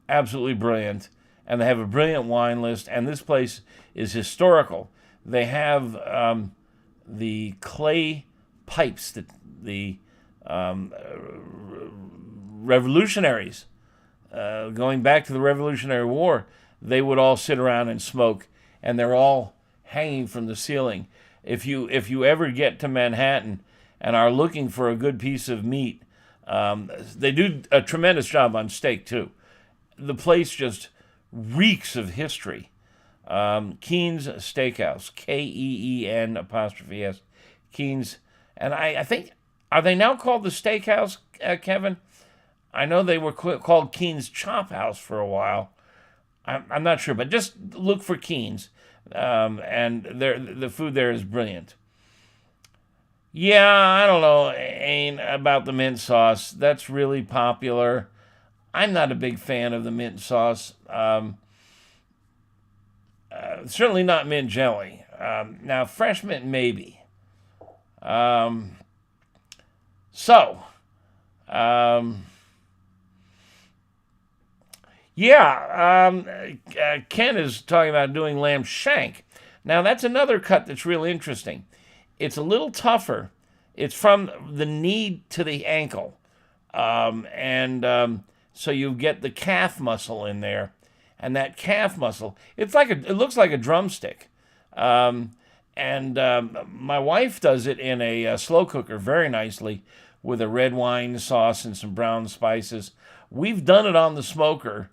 A: absolutely brilliant. And they have a brilliant wine list, and this place is historical. They have the clay pipes that the revolutionaries, going back to the Revolutionary War, they would all sit around and smoke, and they're all hanging from the ceiling. If you ever get to Manhattan and are looking for a good piece of meat, they do a tremendous job on steak too. The place just reeks of history. Keen's Steakhouse, KEEN''S, Keen's, and I think, are they now called the Steakhouse, Kevin? I know they were called Keen's Chop House for a while. I'm not sure, but just look for Keen's, and the food there is brilliant. Yeah, I don't know, about the mint sauce. That's really popular. I'm not a big fan of the mint sauce. Certainly not mint jelly. Now, fresh mint, maybe. Ken is talking about doing lamb shank. Now, that's another cut that's real interesting. It's a little tougher. It's from the knee to the ankle. So you get the calf muscle in there. And that calf muscle, it looks like a drumstick. My wife does it in a slow cooker very nicely with a red wine sauce and some brown spices. We've done it on the smoker,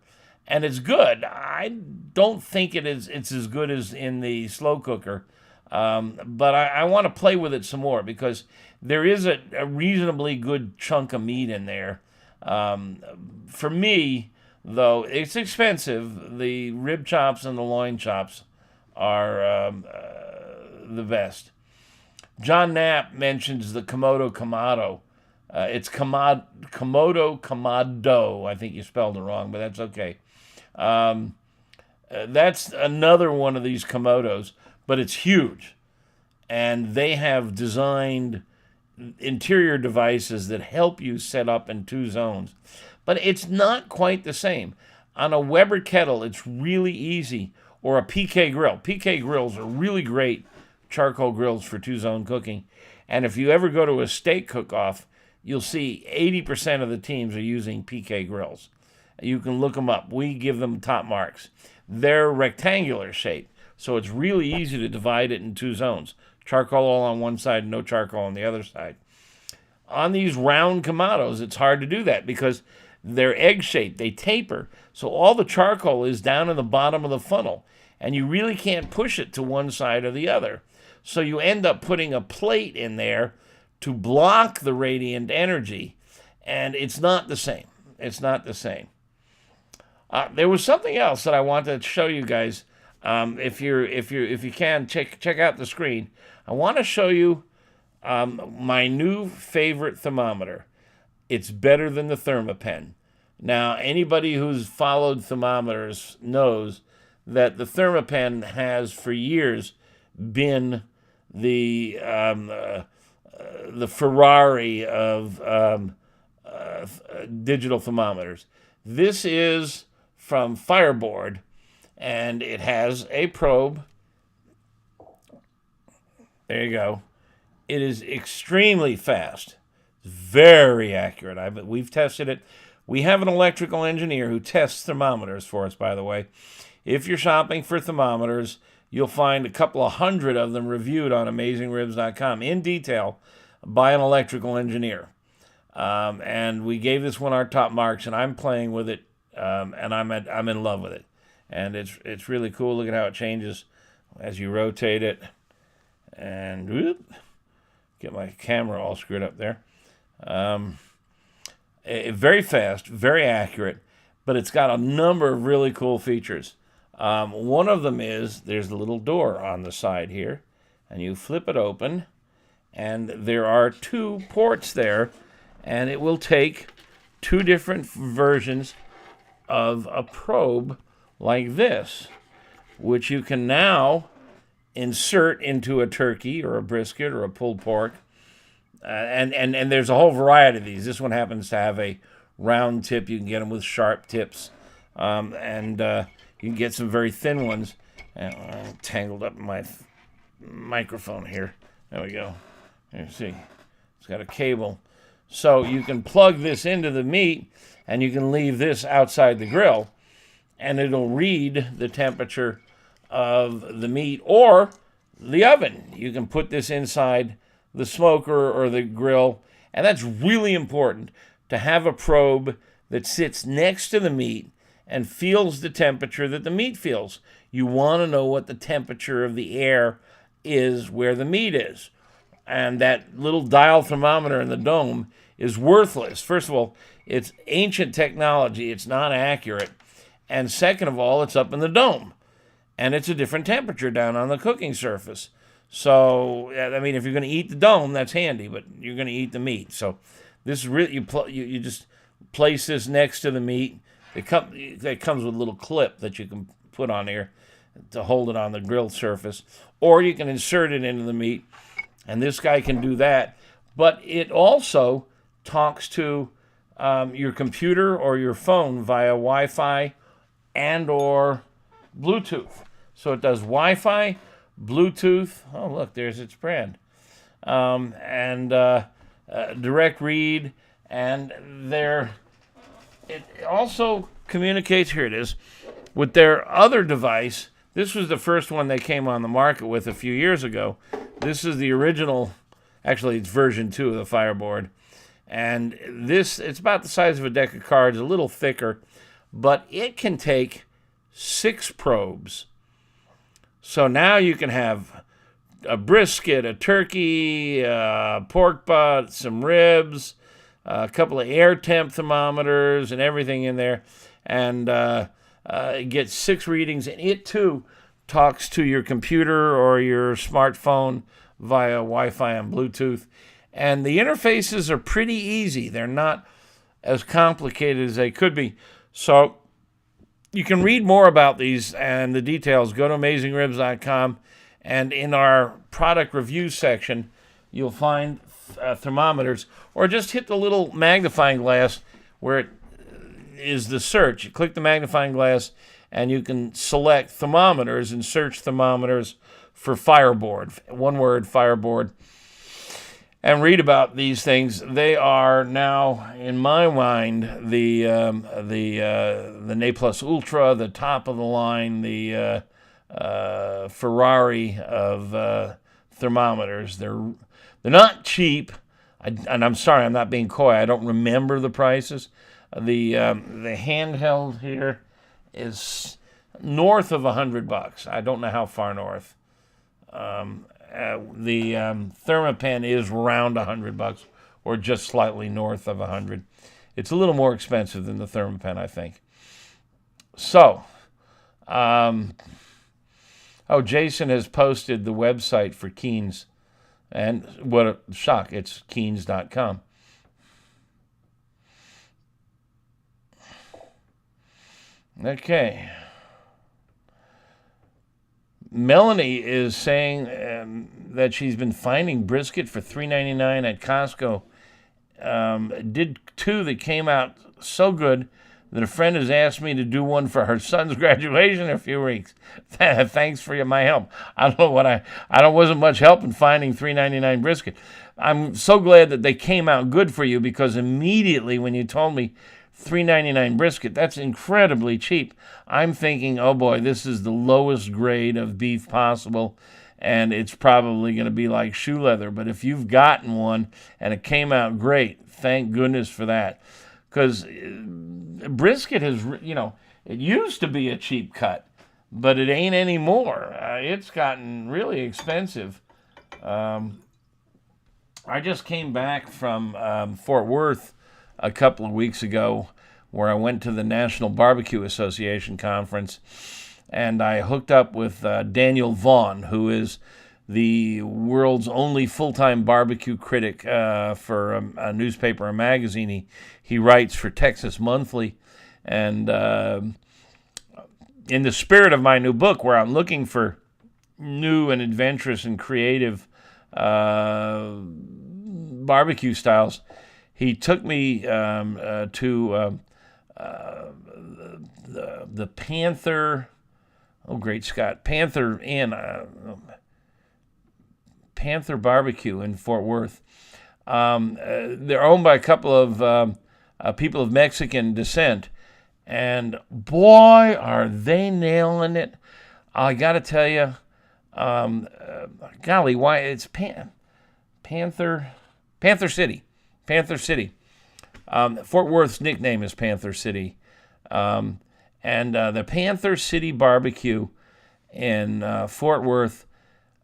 A: and it's good. I don't think it's as good as in the slow cooker, but I want to play with it some more because there is a reasonably good chunk of meat in there. For me, though, it's expensive. The rib chops and the loin chops are the best. John Knapp mentions the Komodo Kamado. It's Komodo Kamado. I think you spelled it wrong, but that's okay. That's another one of these Komodos, but it's huge. And they have designed interior devices that help you set up in two zones. But it's not quite the same. On a Weber kettle, it's really easy, or a PK grill. PK grills are really great charcoal grills for two-zone cooking. And if you ever go to a steak cook-off, you'll see 80% of the teams are using PK grills. You can look them up. We give them top marks. They're rectangular shape, so it's really easy to divide it in two zones. Charcoal all on one side, no charcoal on the other side. On these round Kamados, it's hard to do that because they're egg-shaped. They taper, so all the charcoal is down in the bottom of the funnel, and you really can't push it to one side or the other. So you end up putting a plate in there to block the radiant energy, and it's not the same. It's not the same. There was something else that I wanted to show you guys. If you can check out the screen, I want to show you my new favorite thermometer. It's better than the Thermopen. Now, anybody who's followed thermometers knows that the Thermopen has for years been the Ferrari of digital thermometers. This is from Fireboard, and it has a probe. There you go. It is extremely fast, very accurate. We've tested it. We have an electrical engineer who tests thermometers for us, by the way. If you're shopping for thermometers, you'll find a couple of hundred of them reviewed on AmazingRibs.com in detail by an electrical engineer. And we gave this one our top marks, and I'm playing with it, and I'm in love with it. And it's really cool. Look at how it changes as you rotate it. And whoop, get my camera all screwed up there. Very fast, very accurate, but it's got a number of really cool features. One of them is there's a little door on the side here, and you flip it open, and there are 2 ports there, and it will take 2 different versions of a probe like this, which you can now insert into a turkey or a brisket or a pulled pork. And there's a whole variety of these. This one happens to have a round tip. You can get them with sharp tips. And you can get some very thin ones. I'm tangled up in my microphone here. There we go. You see, it's got a cable. So you can plug this into the meat, and you can leave this outside the grill, and it'll read the temperature of the meat or the oven. You can put this inside the smoker or the grill, and that's really important, to have a probe that sits next to the meat and feels the temperature that the meat feels. You want to know what the temperature of the air is where the meat is. And that little dial thermometer in the dome is worthless. First of all, it's ancient technology. It's not accurate. And second of all, it's up in the dome. And it's a different temperature down on the cooking surface. So, I mean, if you're going to eat the dome, that's handy, but you're going to eat the meat. So this is really, you just place this next to the meat. It comes with a little clip that you can put on here to hold it on the grill surface. Or you can insert it into the meat, and this guy can do that. But it also talks to your computer or your phone via Wi-Fi and or Bluetooth. So it does Wi-Fi, Bluetooth. Oh, look, there's its brand. And direct read. And it also communicates, here it is, with their other device. This was the first one they came on the market with a few years ago. This is the original, actually it's version 2 of the Fireboard. And this, it's about the size of a deck of cards, a little thicker, but it can take 6 probes. So now you can have a brisket, a turkey, a pork butt, some ribs, a couple of air temp thermometers and everything in there. And it gets 6 readings, and it too talks to your computer or your smartphone via Wi-Fi and Bluetooth. And the interfaces are pretty easy. They're not as complicated as they could be. So you can read more about these and the details. Go to AmazingRibs.com, and in our product review section, you'll find thermometers, or just hit the little magnifying glass where it is the search. You click the magnifying glass, and you can select thermometers and search thermometers for Fireboard. One word, Fireboard. And read about these things. They are now, in my mind, the Ne Plus Ultra, the top of the line, the Ferrari of thermometers. They're not cheap, and I'm sorry, I'm not being coy. I don't remember the prices. The handheld here is north of $100. I don't know how far north. The Thermopen is around $100, or just slightly north of $100. It's a little more expensive than the Thermopen, I think. So, Jason has posted the website for Keen's, and what a shock! It's Keens.com. Okay. Melanie is saying that she's been finding brisket for $3.99 at Costco. Did 2 that came out so good that a friend has asked me to do one for her son's graduation in a few weeks. Thanks for my help. I don't know I wasn't much help in finding $3.99 brisket. I'm so glad that they came out good for you, because immediately when you told me $3.99 brisket. That's incredibly cheap. I'm thinking, oh boy, this is the lowest grade of beef possible, and it's probably going to be like shoe leather. But if you've gotten one and it came out great, thank goodness for that. Because brisket has, it used to be a cheap cut, but it ain't anymore. It's gotten really expensive. I just came back from Fort Worth a couple of weeks ago, where I went to the National Barbecue Association conference, and I hooked up with Daniel Vaughn, who is the world's only full-time barbecue critic for a newspaper and magazine. He writes for Texas Monthly, and in the spirit of my new book, where I'm looking for new and adventurous and creative barbecue styles, he took me to the Panther. Oh, great Scott! Panther Inn, Panther Barbecue in Fort Worth. They're owned by a couple of people of Mexican descent, and boy, are they nailing it! I got to tell you, golly, why it's Panther City. Panther City. Fort Worth's nickname is Panther City. And the Panther City Barbecue in Fort Worth,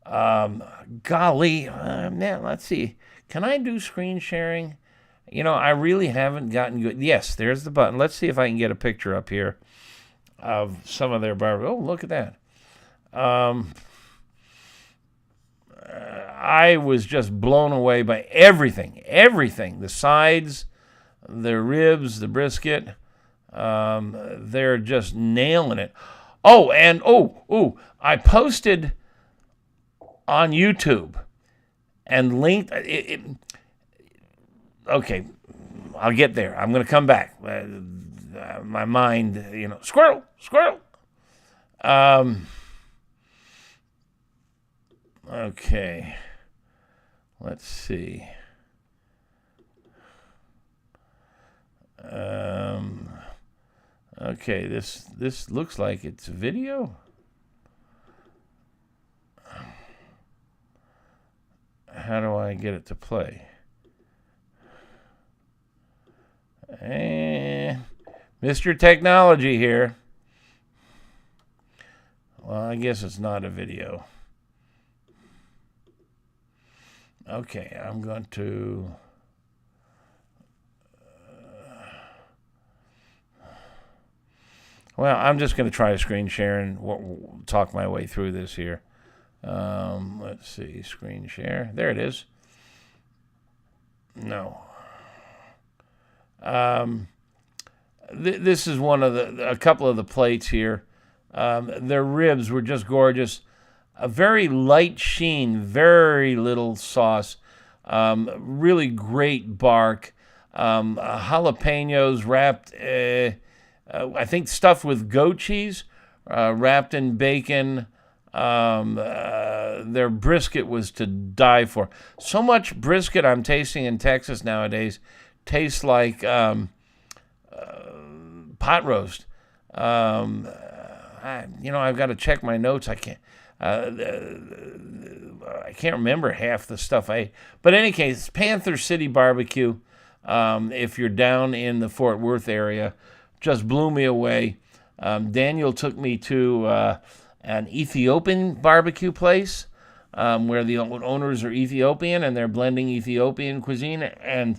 A: golly, man, let's see. Can I do screen sharing? I really haven't gotten good. Yes, there's the button. Let's see if I can get a picture up here of some of their barbecue. Oh, look at that. I was just blown away by everything. The sides, the ribs, the brisket. They're just nailing it. Oh, and I posted on YouTube and linked it. Okay, I'll get there. I'm going to come back. My mind, squirrel. Okay, let's see. Okay, this looks like it's video. How do I get it to play? Mr. Technology here. Well, I guess it's not a video. Okay, I'm going to... Well, I'm just going to try to screen share and talk my way through this here. Let's see, screen share. There it is. No. This is a couple of the plates here. Their ribs were just gorgeous. A very light sheen, very little sauce. Really great bark. Jalapenos wrapped... I think stuffed with goat cheese, wrapped in bacon. Their brisket was to die for. So much brisket I'm tasting in Texas nowadays tastes like pot roast. I've got to check my notes. I can't remember half the stuff I ate. But in any case, Panther City Barbecue, if you're down in the Fort Worth area, just blew me away. Daniel took me to an Ethiopian barbecue place where the owners are Ethiopian and they're blending Ethiopian cuisine. And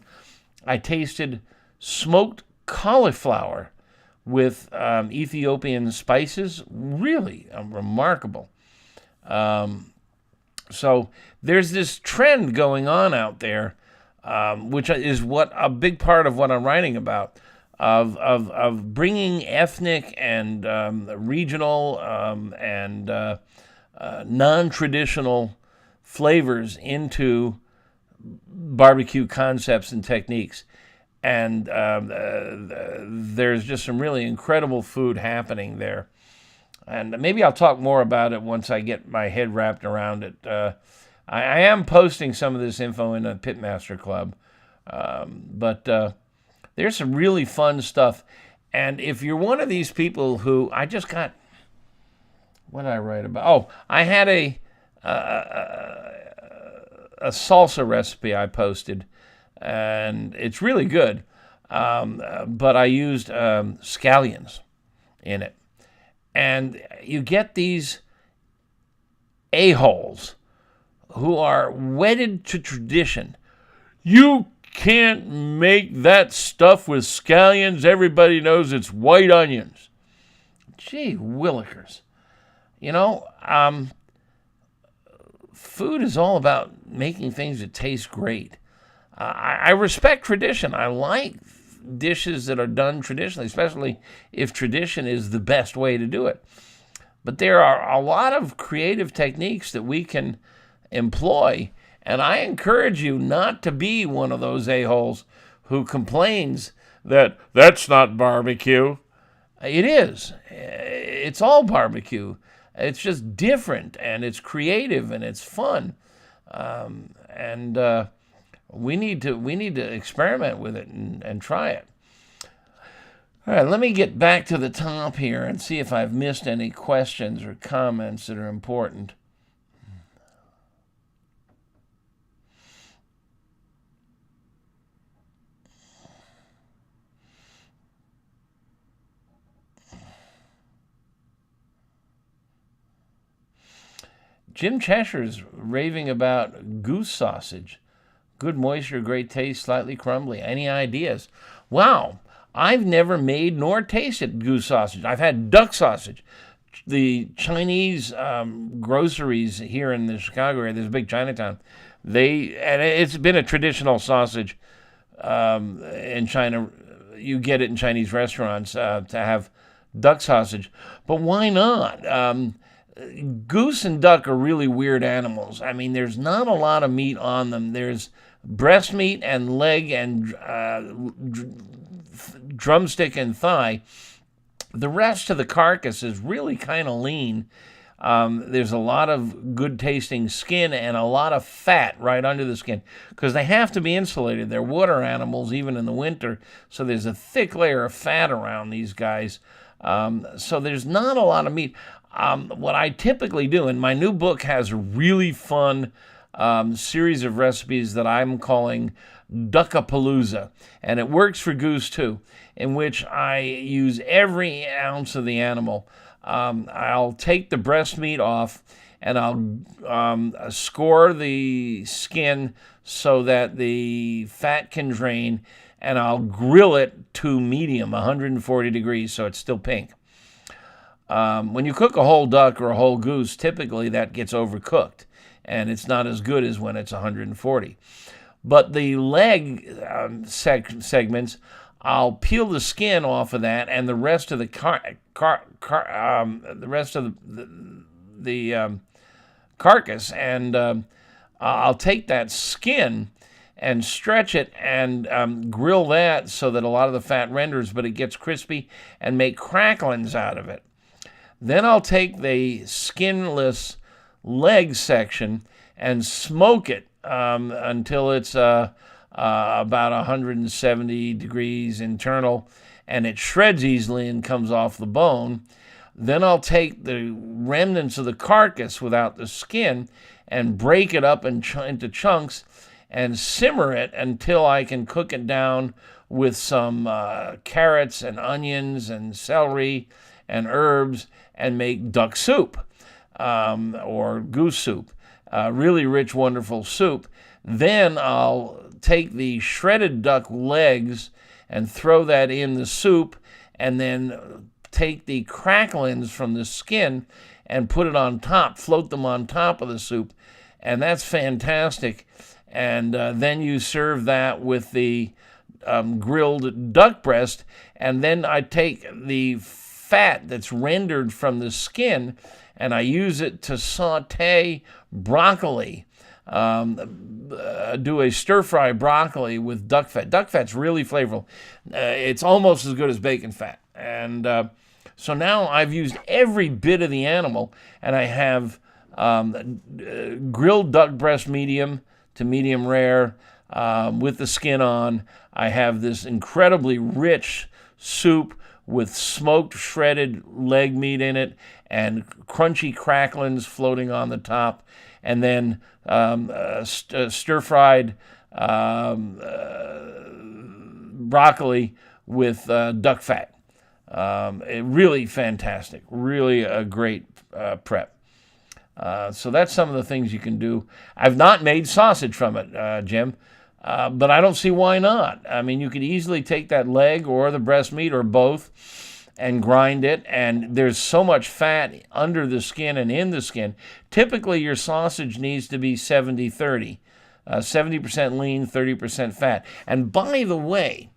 A: I tasted smoked cauliflower with Ethiopian spices. Really remarkable. So there's this trend going on out there, which is a big part of what I'm writing about. Of bringing ethnic and regional and non-traditional flavors into barbecue concepts and techniques. And there's just some really incredible food happening there. And maybe I'll talk more about it once I get my head wrapped around it. I am posting some of this info in a Pitmaster Club. But There's some really fun stuff. And if you're one of these people who, I just got, what did I write about? Oh, I had a salsa recipe I posted, and it's really good. But I used scallions in it. And you get these a-holes who are wedded to tradition. You can't make that stuff with scallions. Everybody knows it's white onions. Gee willikers. You know, food is all about making things that taste great. I respect tradition. I like dishes that are done traditionally, especially if tradition is the best way to do it. But there are a lot of creative techniques that we can employ, and I encourage you not to be one of those a-holes who complains that that's not barbecue. It is. It's all barbecue. It's just different, and it's creative, and it's fun. We need to experiment with it and try it. All right, let me get back to the top here and see if I've missed any questions or comments that are important. Jim Cheshire's raving about goose sausage. Good moisture, great taste, slightly crumbly. Any ideas? Wow, I've never made nor tasted goose sausage. I've had duck sausage. The Chinese groceries here in the Chicago area, there's a big Chinatown. And it's been a traditional sausage in China. You get it in Chinese restaurants to have duck sausage. But why not? Goose and duck are really weird animals. I mean, there's not a lot of meat on them. There's breast meat and leg and drumstick and thigh. The rest of the carcass is really kind of lean. There's a lot of good tasting skin and a lot of fat right under the skin because they have to be insulated. They're water animals even in the winter, so there's a thick layer of fat around these guys. So there's not a lot of meat. What I typically do, and my new book has a really fun series of recipes that I'm calling Duckapalooza, and it works for goose too, in which I use every ounce of the animal. I'll take the breast meat off, and I'll score the skin so that the fat can drain, and I'll grill it to medium, 140 degrees, so it's still pink. When you cook a whole duck or a whole goose, typically that gets overcooked, and it's not as good as when it's 140. But the leg segments, I'll peel the skin off of that, and the rest of the carcass, and I'll take that skin and stretch it and grill that so that a lot of the fat renders, but it gets crispy, and make cracklings out of it. Then I'll take the skinless leg section and smoke it until it's about 170 degrees internal, and it shreds easily and comes off the bone. Then I'll take the remnants of the carcass without the skin and break it up into chunks and simmer it until I can cook it down with some carrots and onions and celery and herbs and make duck soup or goose soup. Really rich, wonderful soup. Then I'll take the shredded duck legs and throw that in the soup, and then take the cracklings from the skin and put it on top, float them on top of the soup, and that's fantastic. And then you serve that with the grilled duck breast, and then I take the fat that's rendered from the skin and I use it to saute broccoli. Do a stir-fry broccoli with duck fat. Duck fat's really flavorful. It's almost as good as bacon fat. And so now I've used every bit of the animal, and I have grilled duck breast medium to medium rare, with the skin on. I have this incredibly rich soup with smoked shredded leg meat in it and crunchy cracklings floating on the top, and then stir-fried broccoli with duck fat. Really fantastic. Really a great prep. So that's some of the things you can do. I've not made sausage from it, Jim, but I don't see why not. I mean, you could easily take that leg or the breast meat or both and grind it, and there's so much fat under the skin and in the skin. Typically, your sausage needs to be 70-30, 70% lean, 30% fat. And by the way,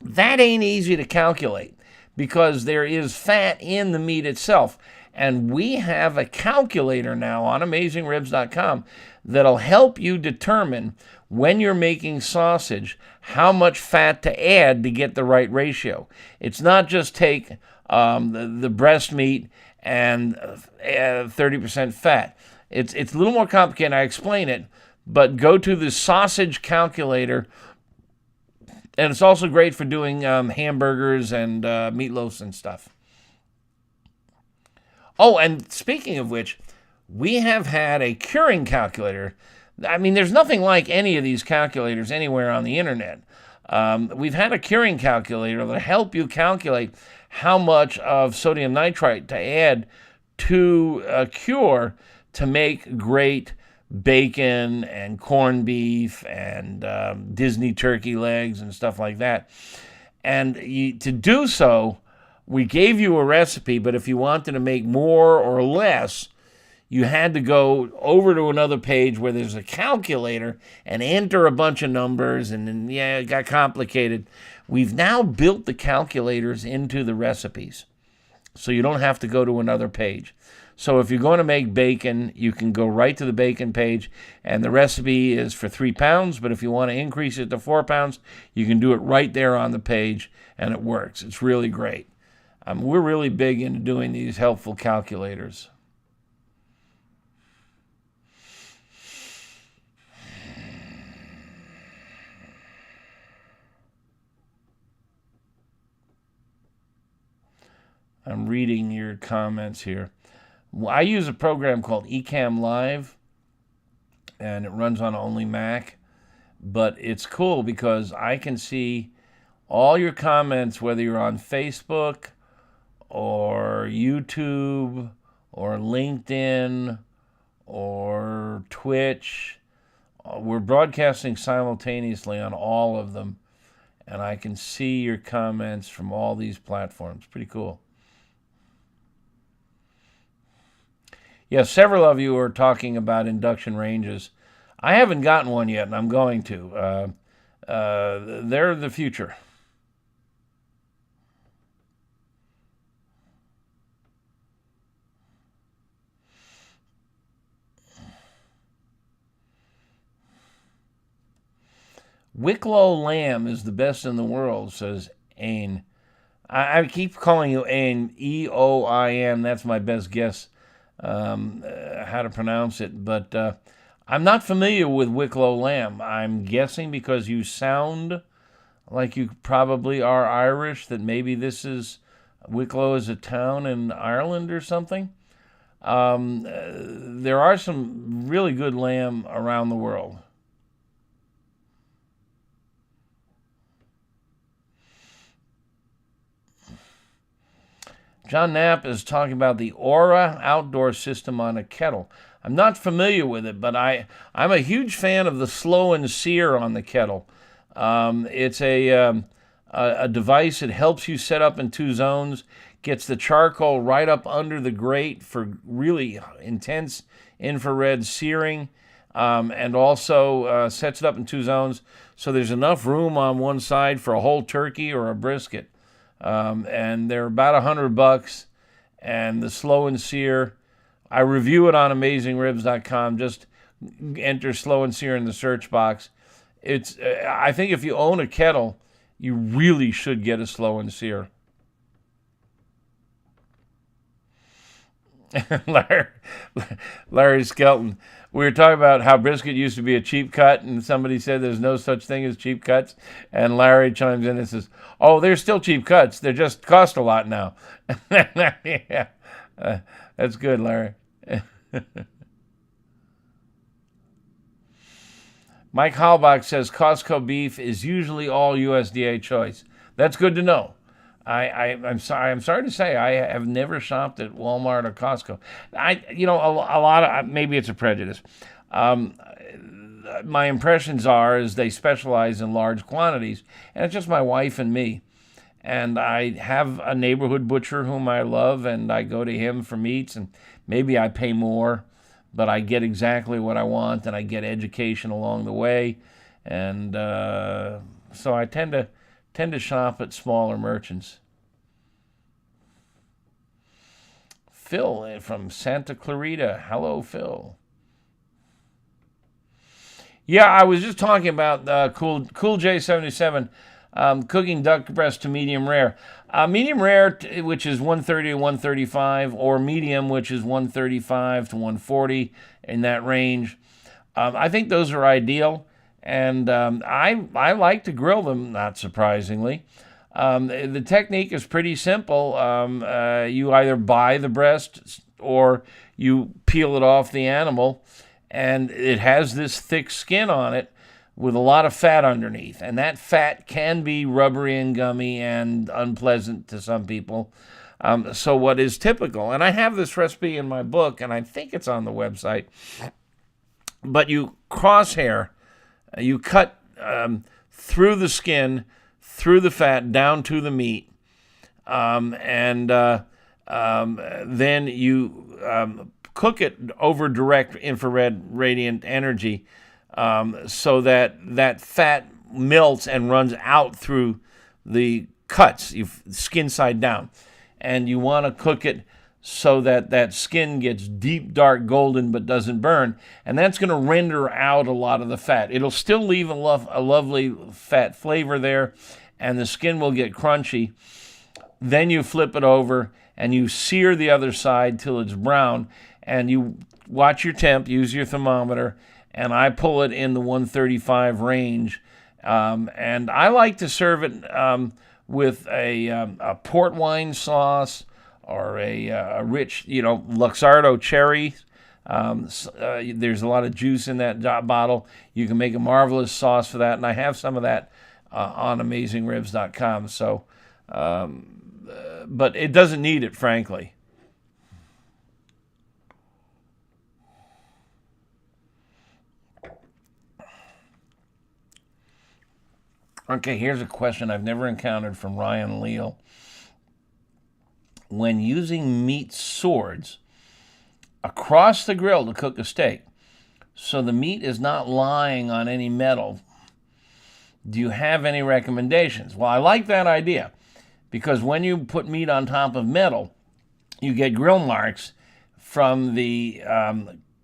A: that ain't easy to calculate because there is fat in the meat itself. And we have a calculator now on AmazingRibs.com that'll help you determine when you're making sausage how much fat to add to get the right ratio. It's not just take the breast meat and 30% fat. It's a little more complicated. I explain it, but go to the sausage calculator. And it's also great for doing hamburgers and meatloafs and stuff. Oh, and speaking of which, we have had a curing calculator. I mean, there's nothing like any of these calculators anywhere on the internet. We've had a curing calculator that'll help you calculate how much of sodium nitrite to add to a cure to make great bacon and corned beef and Disney turkey legs and stuff like that. And to do so, we gave you a recipe, but if you wanted to make more or less, you had to go over to another page where there's a calculator and enter a bunch of numbers, and then, yeah, it got complicated. We've now built the calculators into the recipes, so you don't have to go to another page. So if you're going to make bacon, you can go right to the bacon page, and the recipe is for 3 pounds, but if you want to increase it to 4 pounds, you can do it right there on the page, and it works. It's really great. We're really big into doing these helpful calculators. I'm reading your comments here. I use a program called Ecamm Live, and it runs on only Mac, but it's cool because I can see all your comments, whether you're on Facebook or YouTube or LinkedIn or Twitch. We're broadcasting simultaneously on all of them, and I can see your comments from all these platforms. Pretty cool. Yeah, several of you are talking about induction ranges. I haven't gotten one yet, and I'm going to. They're the future. Wicklow lamb is the best in the world, says Ain. I keep calling you Ain, E-O-I-N. That's my best guess how to pronounce it. But I'm not familiar with Wicklow lamb. I'm guessing because you sound like you probably are Irish, that maybe this is, Wicklow is a town in Ireland or something. There are some really good lamb around the world. John Knapp is talking about the Aura outdoor system on a kettle. I'm not familiar with it, but I'm a huge fan of the slow and sear on the kettle. It's a device that helps you set up in 2 zones, gets the charcoal right up under the grate for really intense infrared searing, and also sets it up in 2 zones so there's enough room on one side for a whole turkey or a brisket. And they're about $100, and the slow and sear, I review it on AmazingRibs.com. Just enter slow and sear in the search box. It's I think if you own a kettle, you really should get a slow and sear. Larry, Larry Skelton. We were talking about how brisket used to be a cheap cut, and somebody said there's no such thing as cheap cuts. And Larry chimes in and says, "Oh, they're still cheap cuts. They just cost a lot now." Yeah, that's good, Larry. Mike Halbach says Costco beef is usually all USDA choice. That's good to know. I'm sorry to say I have never shopped at Walmart or Costco. A lot of, maybe it's a prejudice. My impressions is they specialize in large quantities, and it's just my wife and me. And I have a neighborhood butcher whom I love, and I go to him for meats, and maybe I pay more, but I get exactly what I want, and I get education along the way, and so I tend to shop at smaller merchants. Phil from Santa Clarita. Hello, Phil. Yeah, I was just talking about Cool J77 cooking duck breast to medium rare. Medium rare, which is 130 to 135, or medium, which is 135 to 140, in that range. I think those are ideal, and I like to grill them, not surprisingly. The technique is pretty simple. You either buy the breast or you peel it off the animal, and it has this thick skin on it with a lot of fat underneath. And that fat can be rubbery and gummy and unpleasant to some people. So what is typical, and I have this recipe in my book, and I think it's on the website, but you crosshair, you cut through the skin, through the fat, down to the meat, and then you cook it over direct infrared radiant energy, so that fat melts and runs out through the cuts, skin side down. And you want to cook it so that skin gets deep, dark golden but doesn't burn. And that's going to render out a lot of the fat. It'll still leave a lovely fat flavor there, and the skin will get crunchy. Then you flip it over and you sear the other side till it's brown, and you watch your temp, use your thermometer, and I pull it in the 135 range. And I like to serve it with a port wine sauce or a rich, Luxardo cherry. There's a lot of juice in that bottle. You can make a marvelous sauce for that, and I have some of that on AmazingRibs.com. So, but it doesn't need it, frankly. Okay, here's a question I've never encountered from Ryan Leal. When using meat swords across the grill to cook a steak, so the meat is not lying on any metal, do you have any recommendations? Well, I like that idea, because when you put meat on top of metal, you get grill marks from the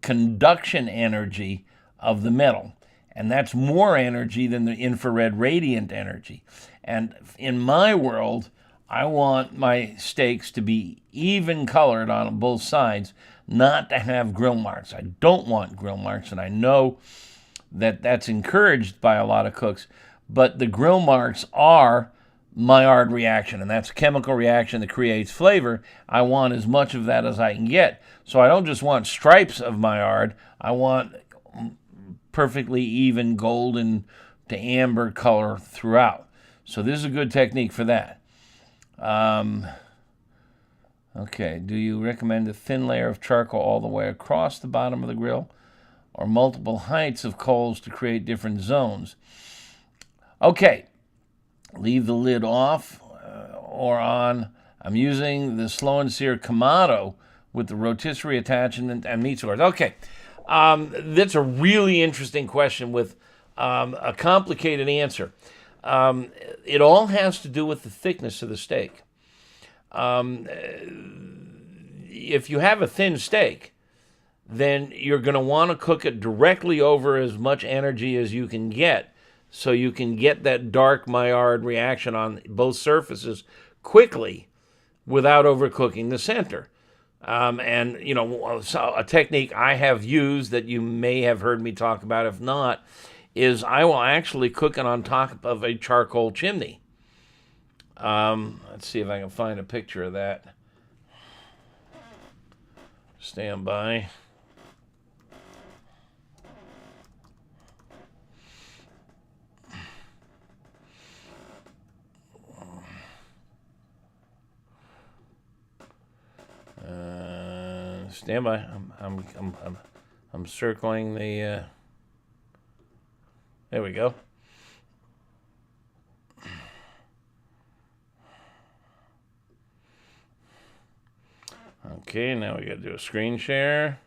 A: conduction energy of the metal. And that's more energy than the infrared radiant energy. And in my world, I want my steaks to be even colored on both sides, not to have grill marks. I don't want grill marks, and I know that that's encouraged by a lot of cooks. But the grill marks are Maillard reaction, and that's a chemical reaction that creates flavor. I want as much of that as I can get. So I don't just want stripes of Maillard. I want perfectly even golden to amber color throughout. So this is a good technique for that. Okay, do you recommend a thin layer of charcoal all the way across the bottom of the grill, or multiple heights of coals to create different zones? Okay, leave the lid off or on. I'm using the Slow and Sear Kamado with the rotisserie attachment and meat swords. Okay. That's a really interesting question with a complicated answer. It all has to do with the thickness of the steak. If you have a thin steak, then you're going to want to cook it directly over as much energy as you can get, so you can get that dark Maillard reaction on both surfaces quickly without overcooking the center. And, you know, so a technique I have used that you may have heard me talk about, if not, is I will actually cook it on top of a charcoal chimney. Let's see if I can find a picture of that. Stand by. Stand by. I'm circling the. There we go. Okay, now we got to do a screen share.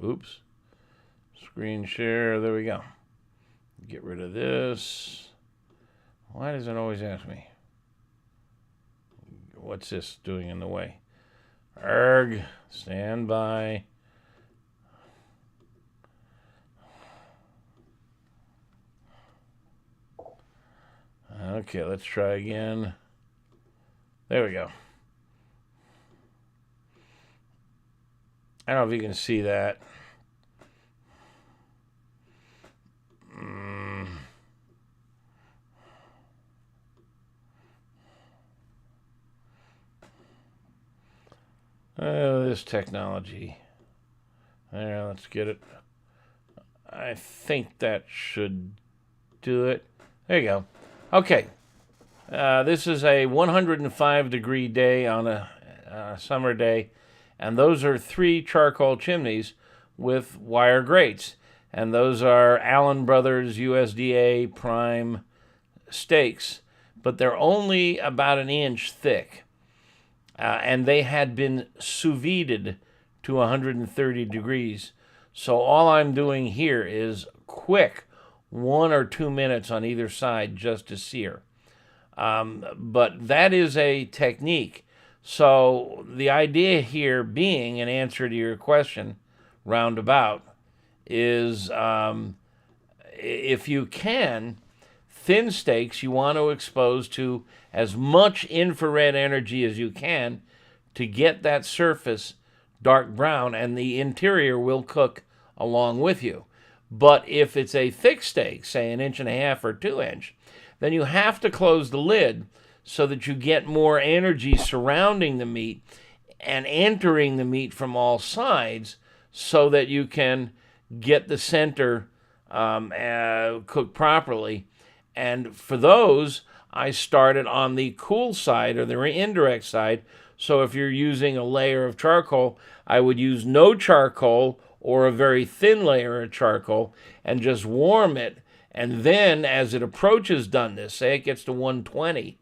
A: Oops. Screen share. There we go. Get rid of this. Why does it always ask me? What's this doing in the way? Arg. Stand by. Okay, let's try again. There we go. I don't know if you can see that. Oh, this technology. There, let's get it. I think that should do it. There you go. Okay. This is a 105-degree day on a summer day, and those are 3 charcoal chimneys with wire grates. And those are Allen Brothers USDA prime steaks, but they're only about an inch thick. And they had been sous vide'd to 130 degrees. So all I'm doing here is quick 1 or 2 minutes on either side just to sear. But that is a technique. So the idea here being, an answer to your question roundabout, is if you can, thin steaks you want to expose to as much infrared energy as you can to get that surface dark brown, and the interior will cook along with you. But if it's a thick steak, say 1.5 inch or 2 inch, then you have to close the lid so that you get more energy surrounding the meat and entering the meat from all sides so that you can get the center cooked properly. And for those, I started on the cool side or the indirect side. So if you're using a layer of charcoal, I would use no charcoal or a very thin layer of charcoal and just warm it. And then as it approaches doneness, say it gets to 120,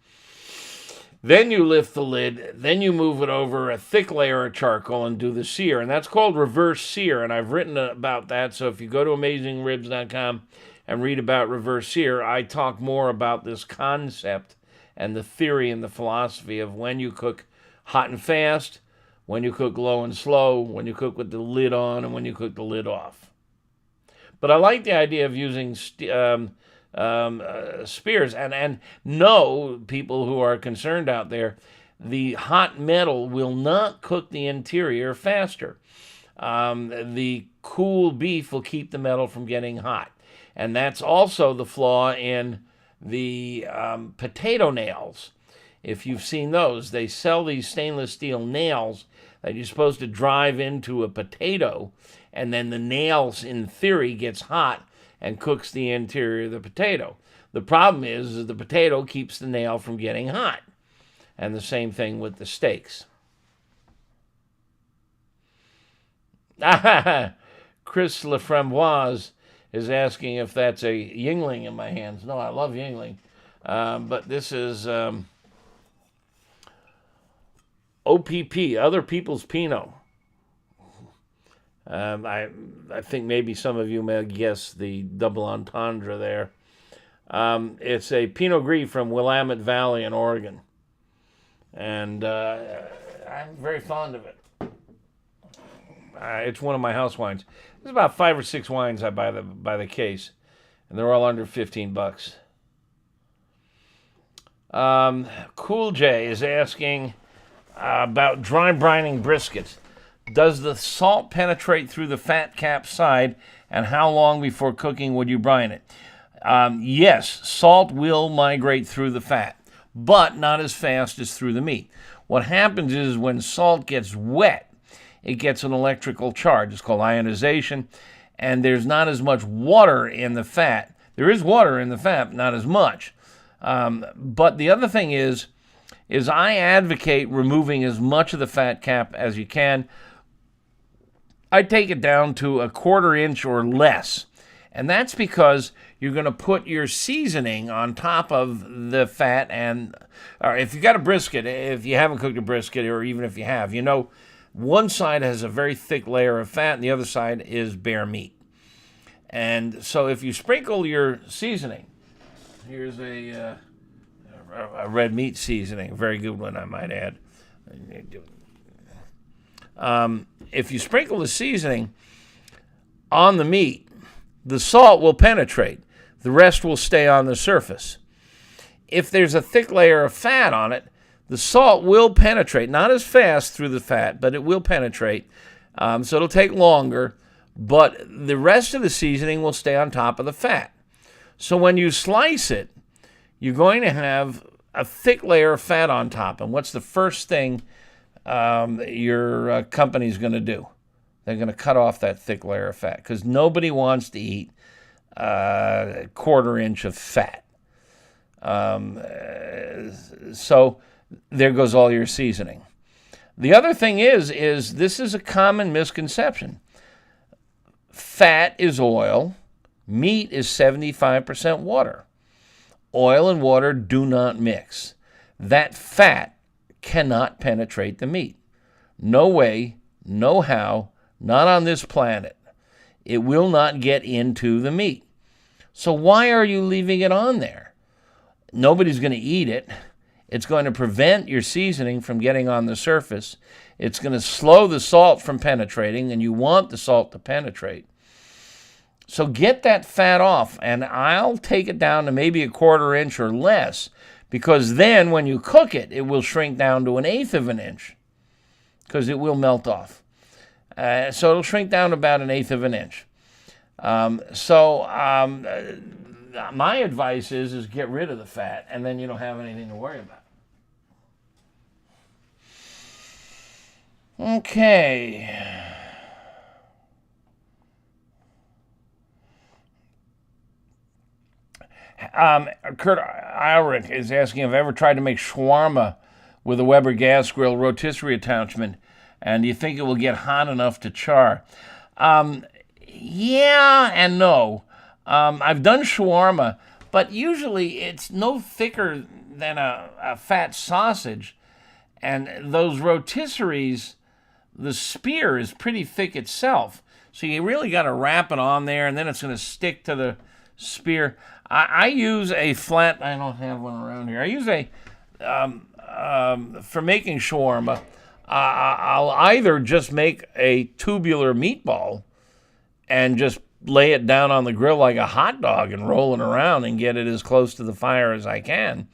A: then you lift the lid, then you move it over a thick layer of charcoal and do the sear. And that's called reverse sear. And I've written about that. So if you go to AmazingRibs.com and read about reverse sear, I talk more about this concept and the theory and the philosophy of when you cook hot and fast, when you cook low and slow, when you cook with the lid on, and when you cook the lid off. But I like the idea of using spears, and no, people who are concerned out there, the hot metal will not cook the interior faster. The cool beef will keep the metal from getting hot. And that's also the flaw in the potato nails. If you've seen those, they sell these stainless steel nails that you're supposed to drive into a potato, and then the nails, in theory, gets hot and cooks the interior of the potato. The problem is that the potato keeps the nail from getting hot. And the same thing with the steaks. Chris Leframboise is asking if that's a Yingling in my hands. No, I love Yingling. But this is OPP, Other People's Pinot. I think maybe some of you may guess the double entendre there. It's a Pinot Gris from Willamette Valley in Oregon. And I'm very fond of it. It's one of my house wines. There's about 5 or 6 wines I buy by the case, and they're all under $15. Cool J is asking, about dry brining briskets. Does the salt penetrate through the fat cap side, and how long before cooking would you brine it? Yes, salt will migrate through the fat, but not as fast as through the meat. What happens is when salt gets wet, it gets an electrical charge. It's called ionization, and there's not as much water in the fat. There is water in the fat, but not as much. But the other thing is I advocate removing as much of the fat cap as you can. I take it down to a 1/4 inch or less. And that's because you're going to put your seasoning on top of the fat. And or if you got a brisket, if you haven't cooked a brisket, or even if you have, you know, one side has a very thick layer of fat and the other side is bare meat. And so if you sprinkle your seasoning, here's a red meat seasoning, a very good one, I might add. If you sprinkle the seasoning on the meat, the salt will penetrate. The rest will stay on the surface. If there's a thick layer of fat on it, the salt will penetrate, not as fast through the fat, but it will penetrate. So it'll take longer, but the rest of the seasoning will stay on top of the fat. So when you slice it, you're going to have a thick layer of fat on top. And what's the first thing your company's going to do? They're going to cut off that thick layer of fat because nobody wants to eat a 1/4 inch of fat. So there goes all your seasoning. The other thing is this is a common misconception. Fat is oil. Meat is 75% water. Oil and water do not mix. That fat cannot penetrate the meat. No way, no how, not on this planet. It will not get into the meat. So why are you leaving it on there? Nobody's going to eat it. It's going to prevent your seasoning from getting on the surface. It's going to slow the salt from penetrating, and you want the salt to penetrate. So get that fat off, and I'll take it down to maybe a 1/4 inch or less, because then when you cook it, it will shrink down to 1/8 of an inch, because it will melt off. So it'll shrink down to about 1/8 of an inch. My advice is get rid of the fat, and then you don't have anything to worry about. Okay. Kurt Eilrich is asking if I've ever tried to make shawarma with a Weber gas grill rotisserie attachment, and do you think it will get hot enough to char? Yeah and no. I've done shawarma, but usually it's no thicker than a fat sausage, and those rotisseries, the spear is pretty thick itself, so you really got to wrap it on there, and then it's going to stick to the spear. I use a flat, I don't have one around here, I use a, for making shawarma, I'll either just make a tubular meatball and just lay it down on the grill like a hot dog and roll it around and get it as close to the fire as I can.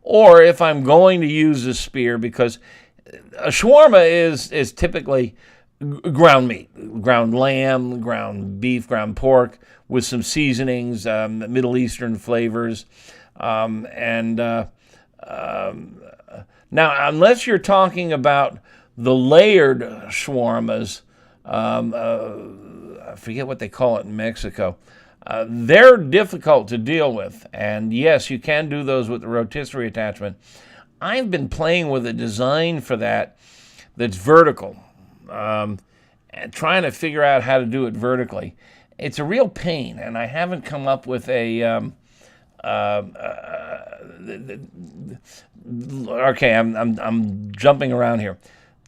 A: Or if I'm going to use a spear, because a shawarma is typically ground meat, ground lamb, ground beef, ground pork, with some seasonings, Middle Eastern flavors. Now, unless you're talking about the layered shawarmas, I forget what they call it in Mexico, they're difficult to deal with. And yes, you can do those with the rotisserie attachment. I've been playing with a design for that that's vertical, and trying to figure out how to do it vertically. It's a real pain, and I haven't come up with a... okay, I'm jumping around here.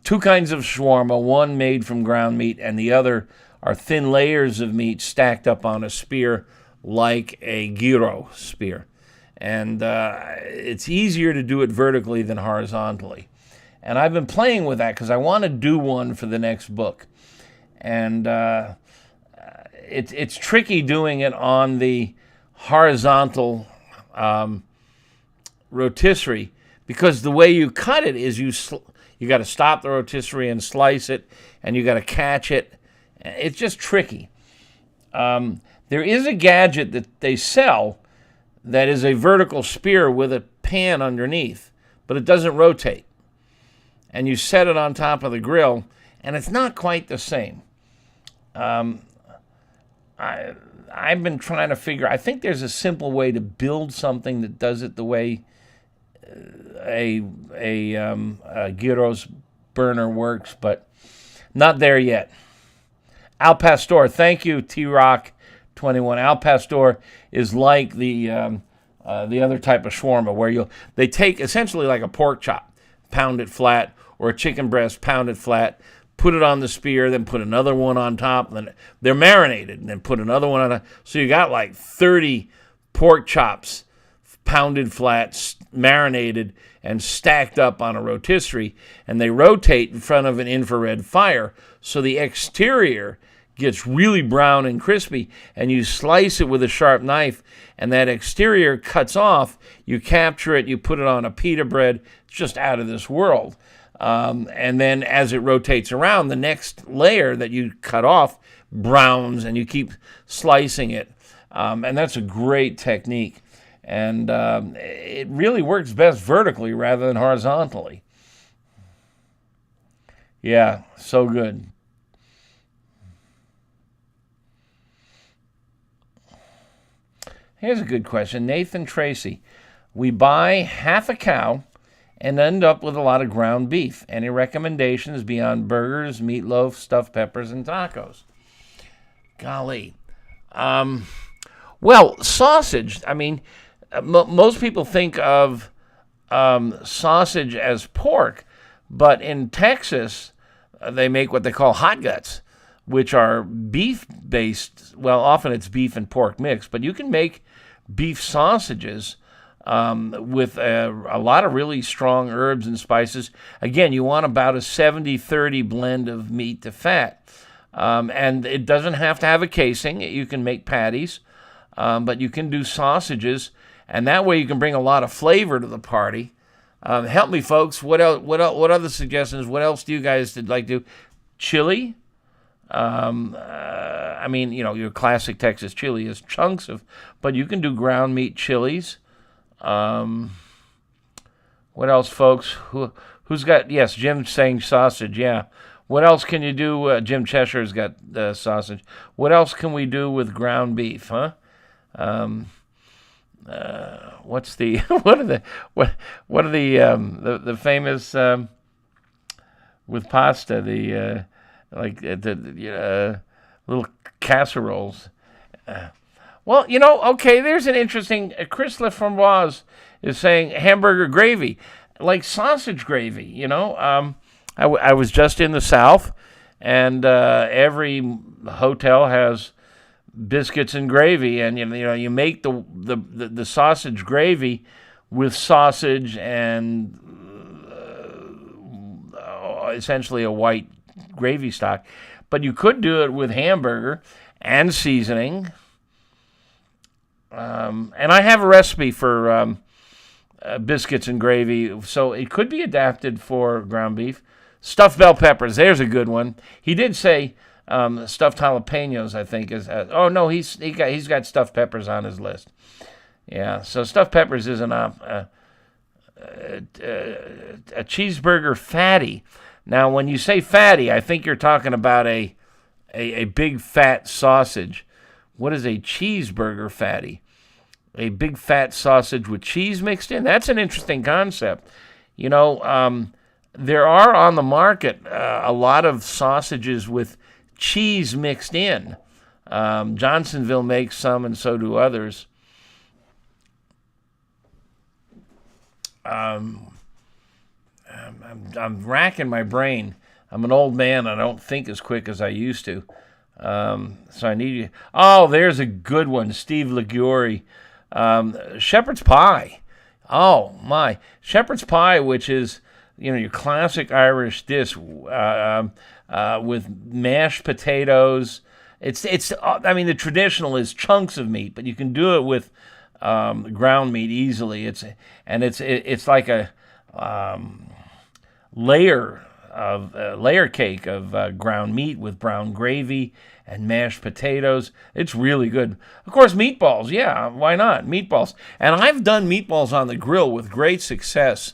A: Two kinds of shawarma, one made from ground meat, and the other are thin layers of meat stacked up on a spear like a gyro spear. And it's easier to do it vertically than horizontally. And I've been playing with that because I want to do one for the next book. And it's tricky doing it on the horizontal rotisserie, because the way you cut it is You got to stop the rotisserie and slice it, and you got to catch it. It's just tricky. There is a gadget that they sell that is a vertical spear with a pan underneath, but it doesn't rotate. And you set it on top of the grill, and it's not quite the same. I've been trying to figure. I think there's a simple way to build something that does it the way a gyros burner works, but not there yet. Al Pastor, thank you, T-Rock21. Al Pastor is like the other type of shawarma, where they take essentially like a pork chop, pound it flat, or a chicken breast, pound it flat, put it on the spear, then put another one on top, and then they're marinated, and then put another one on top. So you got like 30 pork chops pounded flat, marinated, and stacked up on a rotisserie, and they rotate in front of an infrared fire, so the exterior gets really brown and crispy, and you slice it with a sharp knife, and that exterior cuts off. You capture it, you put it on a pita bread. It's just out of this world. And then as it rotates around, the next layer that you cut off browns, and you keep slicing it. And that's a great technique. And it really works best vertically rather than horizontally. Yeah, so good. Here's a good question. Nathan Tracy. We buy half a cow and end up with a lot of ground beef. Any recommendations beyond burgers, meatloaf, stuffed peppers, and tacos? Golly. Well, sausage, I mean, most people think of sausage as pork, but in Texas, they make what they call hot guts, which are beef-based. Well, often it's beef and pork mix, but you can make beef sausages with a lot of really strong herbs and spices. Again, you want about a 70-30 blend of meat to fat. And it doesn't have to have a casing. You can make patties, but you can do sausages, and that way you can bring a lot of flavor to the party. Help me, folks. What else? What other suggestions? What else do you guys like to do? Chili? I mean, your classic Texas chili is chunks of, but you can do ground meat chilies. What else, folks? Who's got? Yes, Jim's saying sausage. Yeah. What else can you do? Jim Cheshire's got sausage. What else can we do with ground beef? Huh? What's the what are the famous with pasta, the little casseroles? Well, okay, there's an interesting. Chris Leframboise is saying hamburger gravy, like sausage gravy. I was just in the South, and every hotel has biscuits and gravy, and you make the sausage gravy with sausage and essentially a white gravy stock. But you could do it with hamburger and seasoning. And I have a recipe for biscuits and gravy, so it could be adapted for ground beef. Stuffed bell peppers, there's a good one. He did say stuffed jalapenos, I think is. Oh no, he's got stuffed peppers on his list. Yeah, so stuffed peppers is a cheeseburger fatty. Now, when you say fatty, I think you're talking about a big fat sausage. What is a cheeseburger fatty? A big fat sausage with cheese mixed in. That's an interesting concept. There are on the market a lot of sausages with cheese mixed in. Johnsonville makes some, and so do others. I'm racking my brain. I'm an old man. I don't think as quick as I used to. So I need you. Oh, there's a good one. Steve Liguri. Shepherd's pie. Oh, my. Shepherd's pie, which is, your classic Irish dish with mashed potatoes. The traditional is chunks of meat, but you can do it with ground meat easily. It's like a layer cake of ground meat with brown gravy and mashed potatoes. It's really good. Of course, meatballs. Yeah, why not? Meatballs. And I've done meatballs on the grill with great success.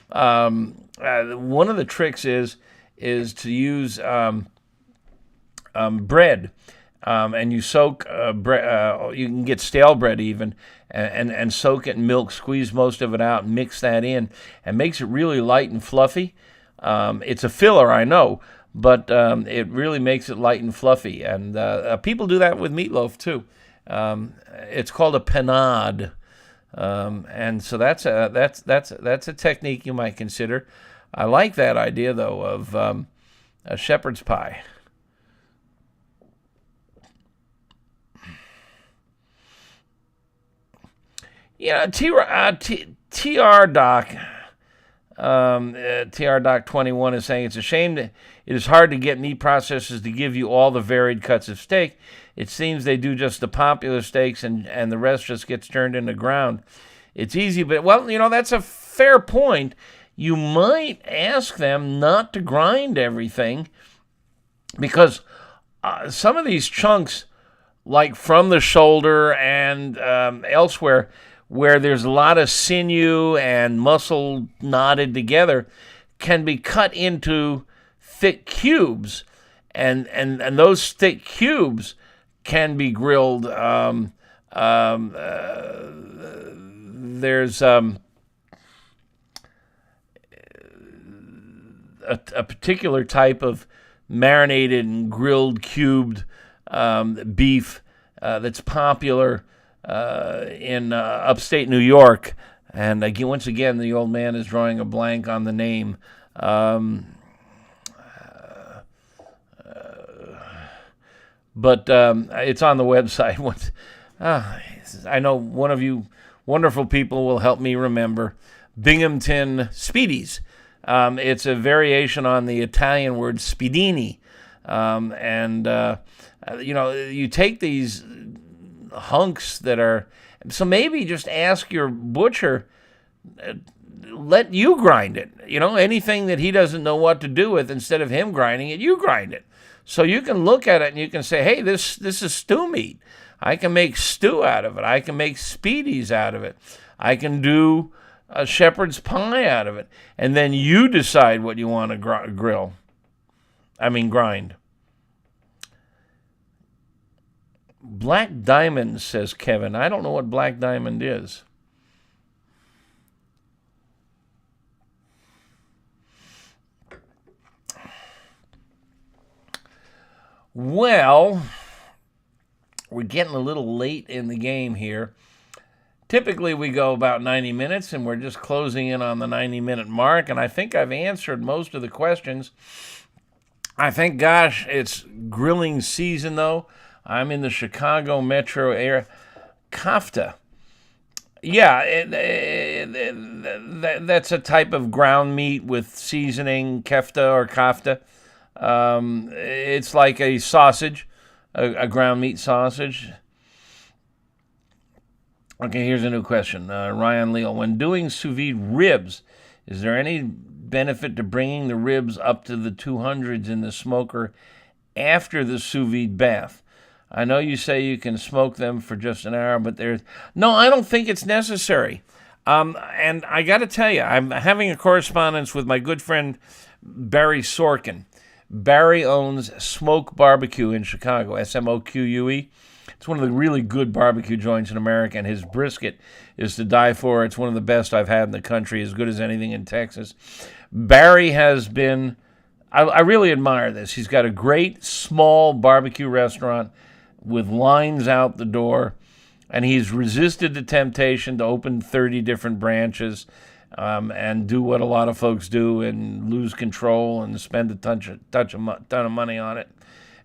A: One of the tricks is to use bread. And you soak bread. You can get stale bread even, and soak it in milk. Squeeze most of it out, and mix that in, and makes it really light and fluffy. It's a filler, I know, but it really makes it light and fluffy. And people do that with meatloaf too. It's called a panade, and so that's a technique you might consider. I like that idea though of a shepherd's pie. Yeah, TR Doc. TR Doc 21 is saying it's a shame that it is hard to get meat processors to give you all the varied cuts of steak. It seems they do just the popular steaks and the rest just gets turned into ground. It's easy, but well, that's a fair point. You might ask them not to grind everything because some of these chunks, like from the shoulder and elsewhere, where there's a lot of sinew and muscle knotted together, can be cut into thick cubes, and those thick cubes can be grilled. There's a particular type of marinated and grilled cubed beef that's popular in upstate New York, and once again, the old man is drawing a blank on the name. But it's on the website. I know one of you wonderful people will help me remember. Binghamton Speedies. It's a variation on the Italian word spiedini, you take these hunks that are, so maybe just ask your butcher, let you grind it. Anything that he doesn't know what to do with, instead of him grinding it, you grind it. So you can look at it and you can say, hey, this is stew meat. I can make stew out of it. I can make speedies out of it. I can do a shepherd's pie out of it. And then you decide what you want to grind. Black Diamond, says Kevin. I don't know what Black Diamond is. Well, we're getting a little late in the game here. Typically, we go about 90 minutes, and we're just closing in on the 90-minute mark, and I think I've answered most of the questions. I think, gosh, it's grilling season, though. I'm in the Chicago metro area. Kafta. Yeah, that's a type of ground meat with seasoning, kefta or kafta. It's like a sausage, a ground meat sausage. Okay, here's a new question. Ryan Leal. When doing sous vide ribs, is there any benefit to bringing the ribs up to the 200s in the smoker after the sous vide bath? I know you say you can smoke them for just an hour, but no, I don't think it's necessary. And I got to tell you, I'm having a correspondence with my good friend Barry Sorkin. Barry owns Smoke Barbecue in Chicago, SMOQUE. It's one of the really good barbecue joints in America, and his brisket is to die for. It's one of the best I've had in the country, as good as anything in Texas. Barry has been, I really admire this. He's got a great small barbecue restaurant with lines out the door, and he's resisted the temptation to open 30 different branches and do what a lot of folks do and lose control and spend a ton of money on it.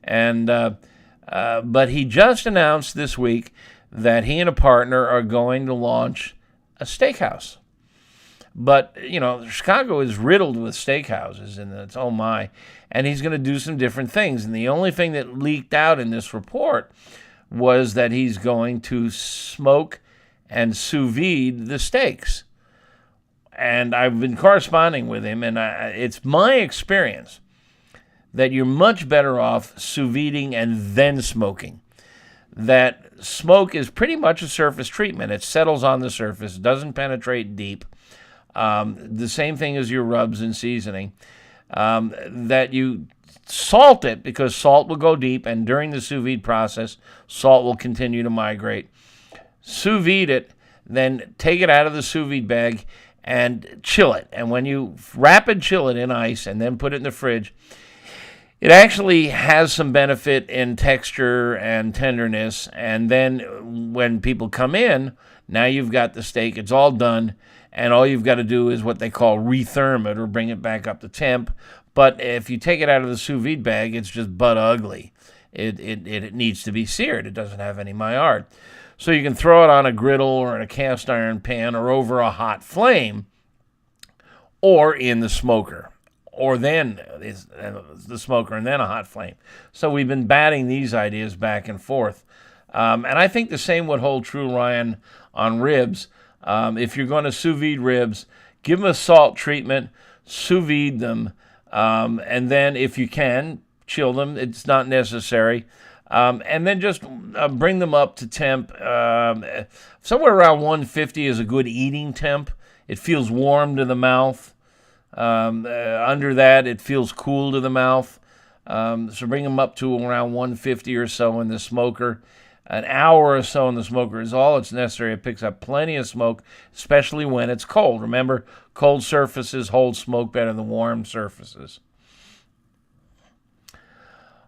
A: And but he just announced this week that he and a partner are going to launch a steakhouse. But, Chicago is riddled with steakhouses, and it's oh my. And he's going to do some different things. And the only thing that leaked out in this report was that he's going to smoke and sous vide the steaks. and I've been corresponding with him, and it's my experience that you're much better off sous videing and then smoking. That smoke is pretty much a surface treatment. It settles on the surface, doesn't penetrate deep. The same thing as your rubs and seasoning. That you salt it, because salt will go deep, and during the sous vide process, salt will continue to migrate. Sous vide it, then take it out of the sous vide bag and chill it. And when you rapid chill it in ice and then put it in the fridge, it actually has some benefit in texture and tenderness. And then when people come in, now you've got the steak. It's all done. And all you've got to do is what they call retherm it, or bring it back up to temp. But if you take it out of the sous vide bag, it's just butt ugly. It needs to be seared. It doesn't have any Maillard. So you can throw it on a griddle or in a cast iron pan or over a hot flame or in the smoker. Or then the smoker and then a hot flame. So we've been batting these ideas back and forth. And I think the same would hold true, Ryan, on ribs. If you're going to sous vide ribs, give them a salt treatment, sous vide them, and then if you can, chill them. It's not necessary. And then just bring them up to temp. Somewhere around 150 is a good eating temp. It feels warm to the mouth. Under that, it feels cool to the mouth. So bring them up to around 150 or so in the smoker. An hour or so in the smoker is all it's necessary. It picks up plenty of smoke, especially when it's cold. Remember, cold surfaces hold smoke better than warm surfaces.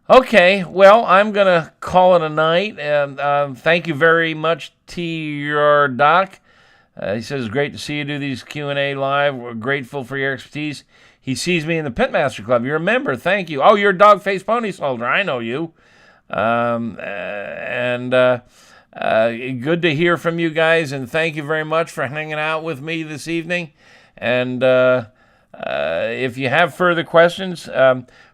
A: Okay, well, I'm going to call it a night. And thank you very much, T.R. Doc. He says, great to see you do these Q&A live. We're grateful for your expertise. He sees me in the Pitmaster Club. You're a member. Thank you. Oh, you're a dog-faced pony soldier. I know you. Good to hear from you guys, and thank you very much for hanging out with me this evening. And if you have further questions,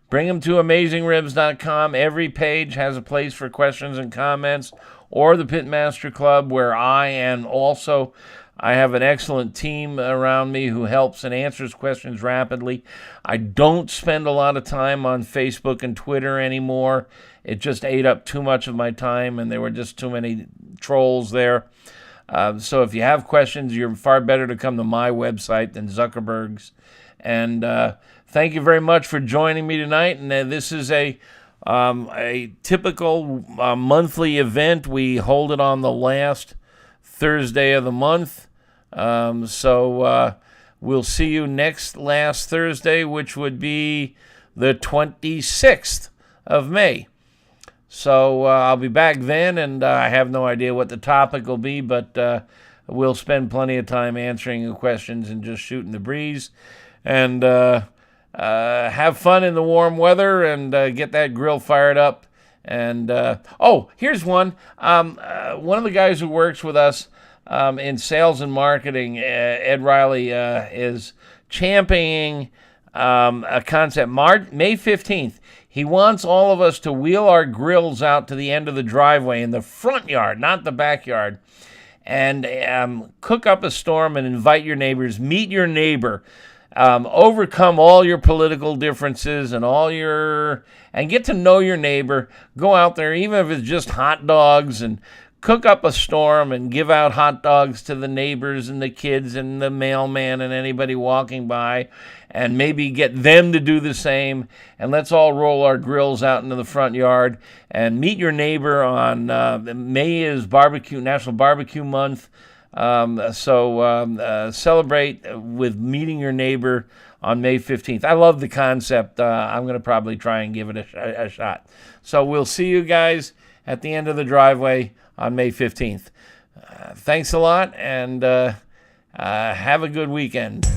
A: bring them to AmazingRibs.com. Every page has a place for questions and comments, or the Pitmaster Club, where I have an excellent team around me who helps and answers questions rapidly. I don't spend a lot of time on Facebook and Twitter anymore. It just ate up too much of my time, and there were just too many trolls there. So if you have questions, you're far better to come to my website than Zuckerberg's. And thank you very much for joining me tonight. And this is a typical monthly event. We hold it on the last Thursday of the month. So we'll see you last Thursday, which would be the 26th of May. So I'll be back then, and I have no idea what the topic will be, but we'll spend plenty of time answering your questions and just shooting the breeze. And have fun in the warm weather, and get that grill fired up. And here's one. One of the guys who works with us in sales and marketing, Ed Riley, is championing a concept. May 15th. He wants all of us to wheel our grills out to the end of the driveway in the front yard, not the backyard, and cook up a storm and invite your neighbors. Meet your neighbor. Overcome all your political differences and get to know your neighbor. Go out there, even if it's just hot dogs, and cook up a storm and give out hot dogs to the neighbors and the kids and the mailman and anybody walking by, and maybe get them to do the same. And let's all roll our grills out into the front yard and meet your neighbor on May is National Barbecue Month. So celebrate with meeting your neighbor on May 15th. I love the concept. I'm going to probably try and give it a shot. So we'll see you guys at the end of the driveway on May 15th. Thanks a lot, and have a good weekend.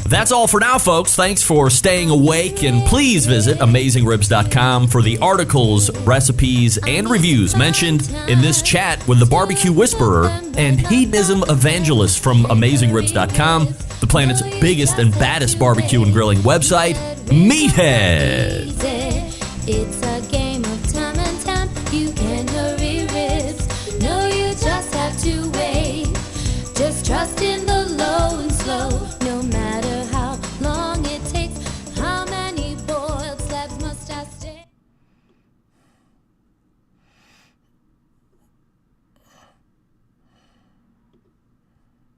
C: That's all for now, folks. Thanks for staying awake, and please visit AmazingRibs.com for the articles, recipes, and reviews mentioned in this chat with the Barbecue Whisperer and Hedonism Evangelist from AmazingRibs.com, the planet's biggest and baddest barbecue and grilling website, Meathead.
B: It's a